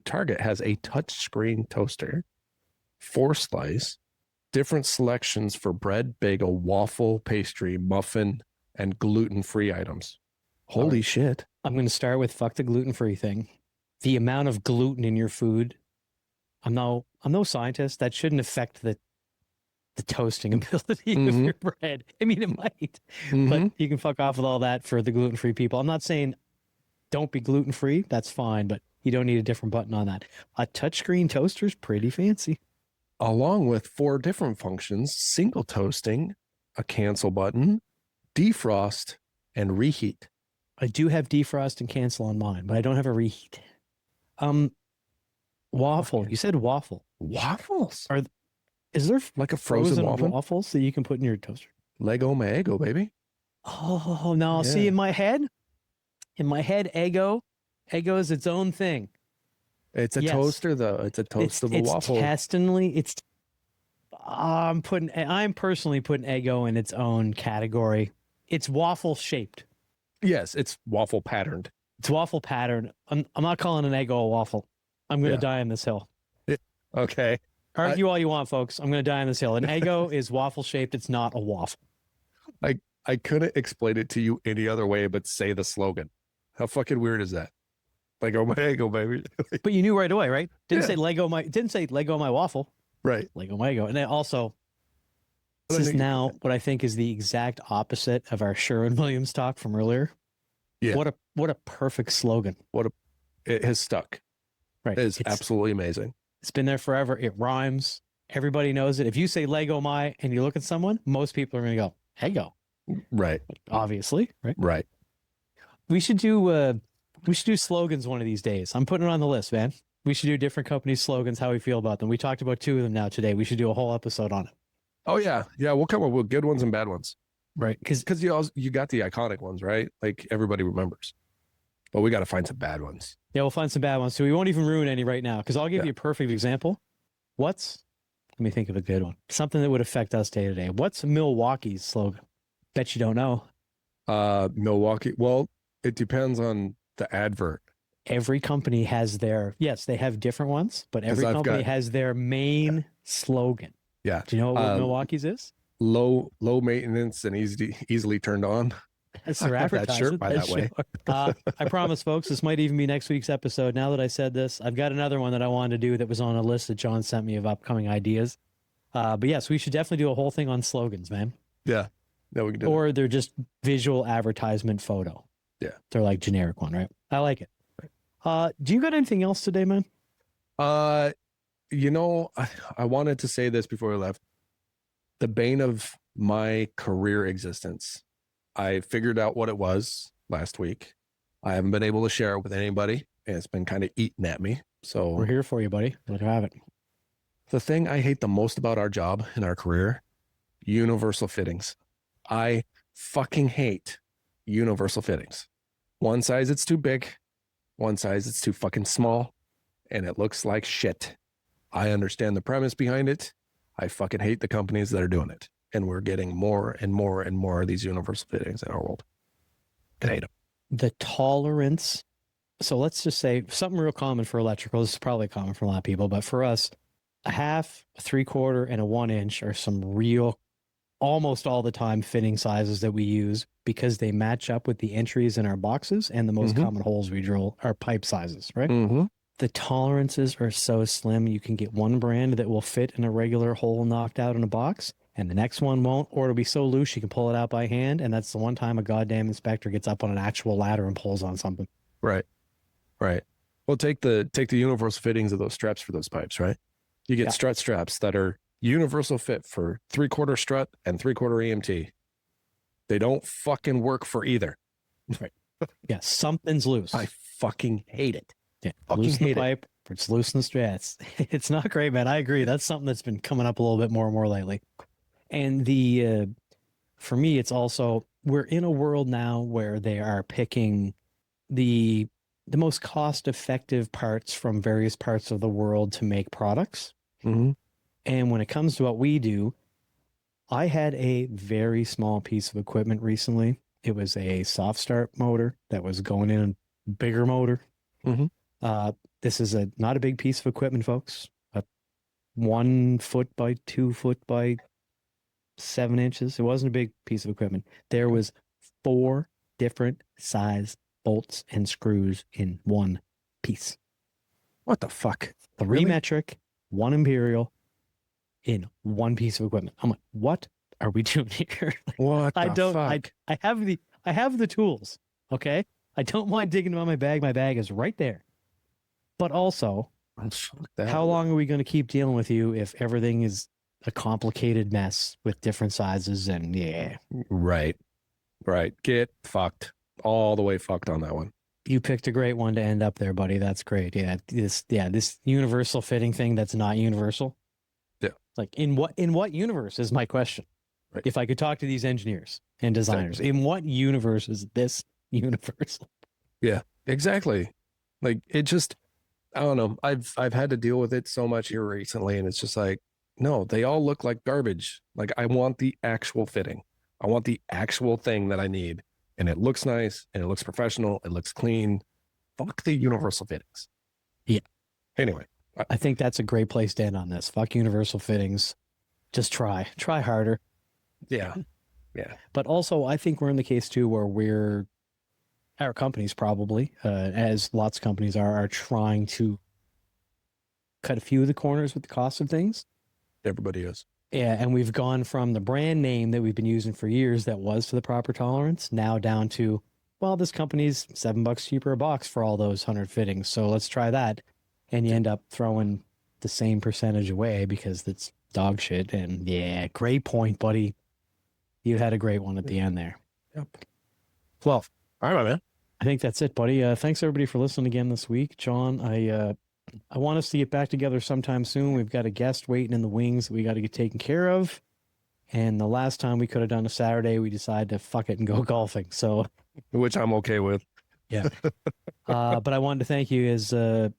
S2: Target has a touchscreen toaster, 4-slice, different selections for bread, bagel, waffle, pastry, muffin, and gluten-free items. Holy shit.
S1: I'm going to start with fuck the gluten-free thing. The amount of gluten in your food, I'm no scientist. That shouldn't affect the toasting ability of your bread. I mean, it might, but you can fuck off with all that for the gluten-free people. I'm not saying don't be gluten-free. That's fine, but you don't need a different button on that. A touchscreen toaster is pretty fancy.
S2: Along with 4 different functions: single toasting, a cancel button, defrost, and reheat.
S1: I do have defrost and cancel on mine, but I don't have a reheat. Waffle. Okay. You said waffle.
S2: Waffles?
S1: Is there
S2: like a frozen
S1: waffles that you can put in your toaster?
S2: Lego my Eggo, baby.
S1: Oh, no. Yeah. See, in my head, Eggo is its own thing.
S2: It's a toaster, though. It's a toastable waffle.
S1: I'm personally putting Eggo in its own category. It's waffle shaped.
S2: Yes, it's waffle patterned.
S1: It's waffle patterned. I'm not calling an Eggo a waffle. I'm going to die on this hill.
S2: Okay.
S1: Argue all you want, folks. I'm going to die on this hill. An Eggo is waffle shaped. It's not a waffle.
S2: I couldn't explain it to you any other way but say the slogan. How fucking weird is that? Like, oh my Eggo, baby.
S1: But you knew right away, right? Didn't
S2: Yeah.
S1: say Lego my waffle.
S2: Right.
S1: Lego my Eggo. And then also, this is now what I think is the exact opposite of our Sherwin Williams talk from earlier.
S2: Yeah.
S1: What a perfect slogan.
S2: It has stuck.
S1: Right.
S2: It is absolutely amazing.
S1: It's been there forever. It rhymes. Everybody knows it. If you say Lego my and you look at someone, most people are going to go, Eggo.
S2: Right.
S1: Obviously, right?
S2: Right.
S1: We should do slogans one of these days. I'm putting it on the list, man. We should do different companies' slogans, how we feel about them. We talked about 2 of them now today. We should do a whole episode on it.
S2: Oh yeah. Yeah. We'll come up with good ones and bad ones.
S1: Right.
S2: Because you got the iconic ones, right? Like everybody remembers. But we got to find some bad ones.
S1: Yeah, we'll find some bad ones. So we won't even ruin any right now because I'll give you a perfect example. Let me think of a good one. Something that would affect us day to day. What's Milwaukee's slogan? Bet you don't know.
S2: Milwaukee. Well, it depends on the advert.
S1: Every company has yes, they have different ones, but every company has their main slogan.
S2: Yeah.
S1: Do you know what Milwaukee's is?
S2: Low maintenance and easily turned on.
S1: That's their advertisement.
S2: By that way.
S1: I promise, folks, this might even be next week's episode. Now that I said this, I've got another one that I wanted to do that was on a list that John sent me of upcoming ideas. But yes, we should definitely do a whole thing on slogans, man.
S2: Yeah. No, we can do
S1: Or they're just visual advertisement photo.
S2: Yeah.
S1: They're like generic one, right? I like it. Do you got anything else today, man?
S2: I wanted to say this before I left. The bane of my career existence. I figured out what it was last week. I haven't been able to share it with anybody, and it's been kind of eating at me. So
S1: we're here for you, buddy. Let her have it.
S2: The thing I hate the most about our job and our career, universal fittings. I fucking hate universal fittings. One size it's too big, one size it's too fucking small, and it looks like shit. I understand the premise behind it. I fucking hate the companies that are doing it. And we're getting more and more and more of these universal fittings in our world. I hate them.
S1: The tolerance. So let's just say something real common for electrical. This is probably common for a lot of people, but for us, a half, a 3/4, and a 1 inch are some real, almost all the time fitting sizes that we use because they match up with the entries in our boxes and the most common holes we drill are pipe sizes, right? The tolerances are so slim. You can get one brand that will fit in a regular hole knocked out in a box, and the next one won't, or it'll be so loose you can pull it out by hand, and that's the one time a goddamn inspector gets up on an actual ladder and pulls on something.
S2: Right. Well, take the universal fittings of those straps for those pipes, right? You get strut straps that are universal fit for 3/4 strut and 3/4 EMT. They don't fucking work for either.
S1: Right. Yeah, something's loose.
S2: I fucking hate it.
S1: Yeah, loosen the pipe, it's loosen the straps. It's not great, man. I agree. That's something that's been coming up a little bit more and more lately. And for me, it's also, we're in a world now where they are picking the most cost-effective parts from various parts of the world to make products. And when it comes to what we do, I had a very small piece of equipment recently. It was a soft start motor that was going in a bigger motor. This is not a big piece of equipment, folks. 1 foot by 2 foot by 7 inches. It wasn't a big piece of equipment. There was 4 different size bolts and screws in one piece.
S2: What the fuck?
S1: 3 metric, 1 imperial in one piece of equipment. I'm like, what are we doing here?
S2: What the fuck?
S1: I have the tools. Okay. I don't mind digging into my bag. My bag is right there. But also, how long are we going to keep dealing with you if everything is a complicated mess with different sizes and
S2: Right. Get fucked. All the way fucked on that one.
S1: You picked a great one to end up there, buddy. That's great. Yeah. This universal fitting thing that's not universal.
S2: Yeah.
S1: Like in what universe is my question?
S2: Right.
S1: If I could talk to these engineers and designers, in what universe is this universal?
S2: Yeah, exactly. Like it just, I don't know. I've had to deal with it so much here recently, and it's just like, no, they all look like garbage. Like I want the actual fitting. I want the actual thing that I need. And it looks nice and it looks professional. It looks clean. Fuck the universal fittings.
S1: Yeah.
S2: Anyway,
S1: I think that's a great place to end on this. Fuck universal fittings. Just try harder.
S2: Yeah. Yeah.
S1: But also, I think we're in the case too where our companies probably, as lots of companies are trying to cut a few of the corners with the cost of things.
S2: Everybody is.
S1: Yeah, and we've gone from the brand name that we've been using for years that was to the proper tolerance, now down to, well, this company's $7 cheaper a box for all those 100 fittings, so let's try that. And you end up throwing the same percentage away because it's dog shit. And yeah, great point, buddy. You had a great one at the end there.
S2: Yep. Well, all right, my man.
S1: I think that's it, buddy. Thanks everybody for listening again this week. John, I want us to get back together sometime soon. We've got a guest waiting in the wings that we got to get taken care of. And the last time we could have done a Saturday, we decided to fuck it and go golfing. So,
S2: which I'm okay with.
S1: Yeah. But I wanted to thank you as I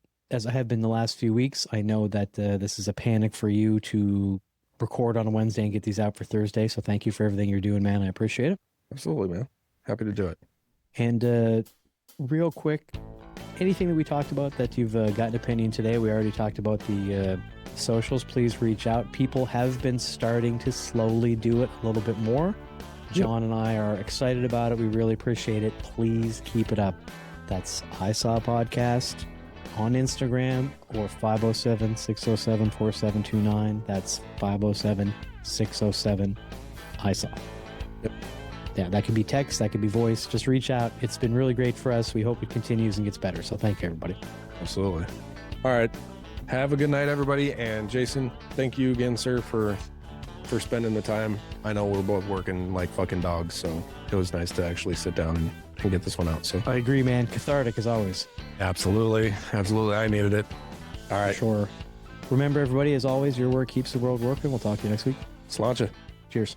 S1: have been the last few weeks. I know that this is a panic for you to record on a Wednesday and get these out for Thursday. So thank you for everything you're doing, man. I appreciate it.
S2: Absolutely, man. Happy to do it.
S1: And real quick, anything that we talked about that you've got an opinion today, we already talked about the socials. Please reach out. People have been starting to slowly do it a little bit more. John and I are excited about it. We really appreciate it. Please keep it up. That's ISAW Podcast on Instagram or 507-607-4729. That's 507-607-ISAW.
S2: Yep.
S1: Yeah, that could be text, that could be voice. Just reach out. It's been really great for us. We hope it continues and gets better. So thank you, everybody.
S2: Absolutely. All right. Have a good night, everybody. And Jason, thank you again, sir, for spending the time. I know we're both working like fucking dogs, so it was nice to actually sit down and get this one out. So
S1: I agree, man. Cathartic as always.
S2: Absolutely. Absolutely. I needed it. All right.
S1: Sure. Remember, everybody, as always, your work keeps the world working. We'll talk to you next week.
S2: Sláinte.
S1: Cheers.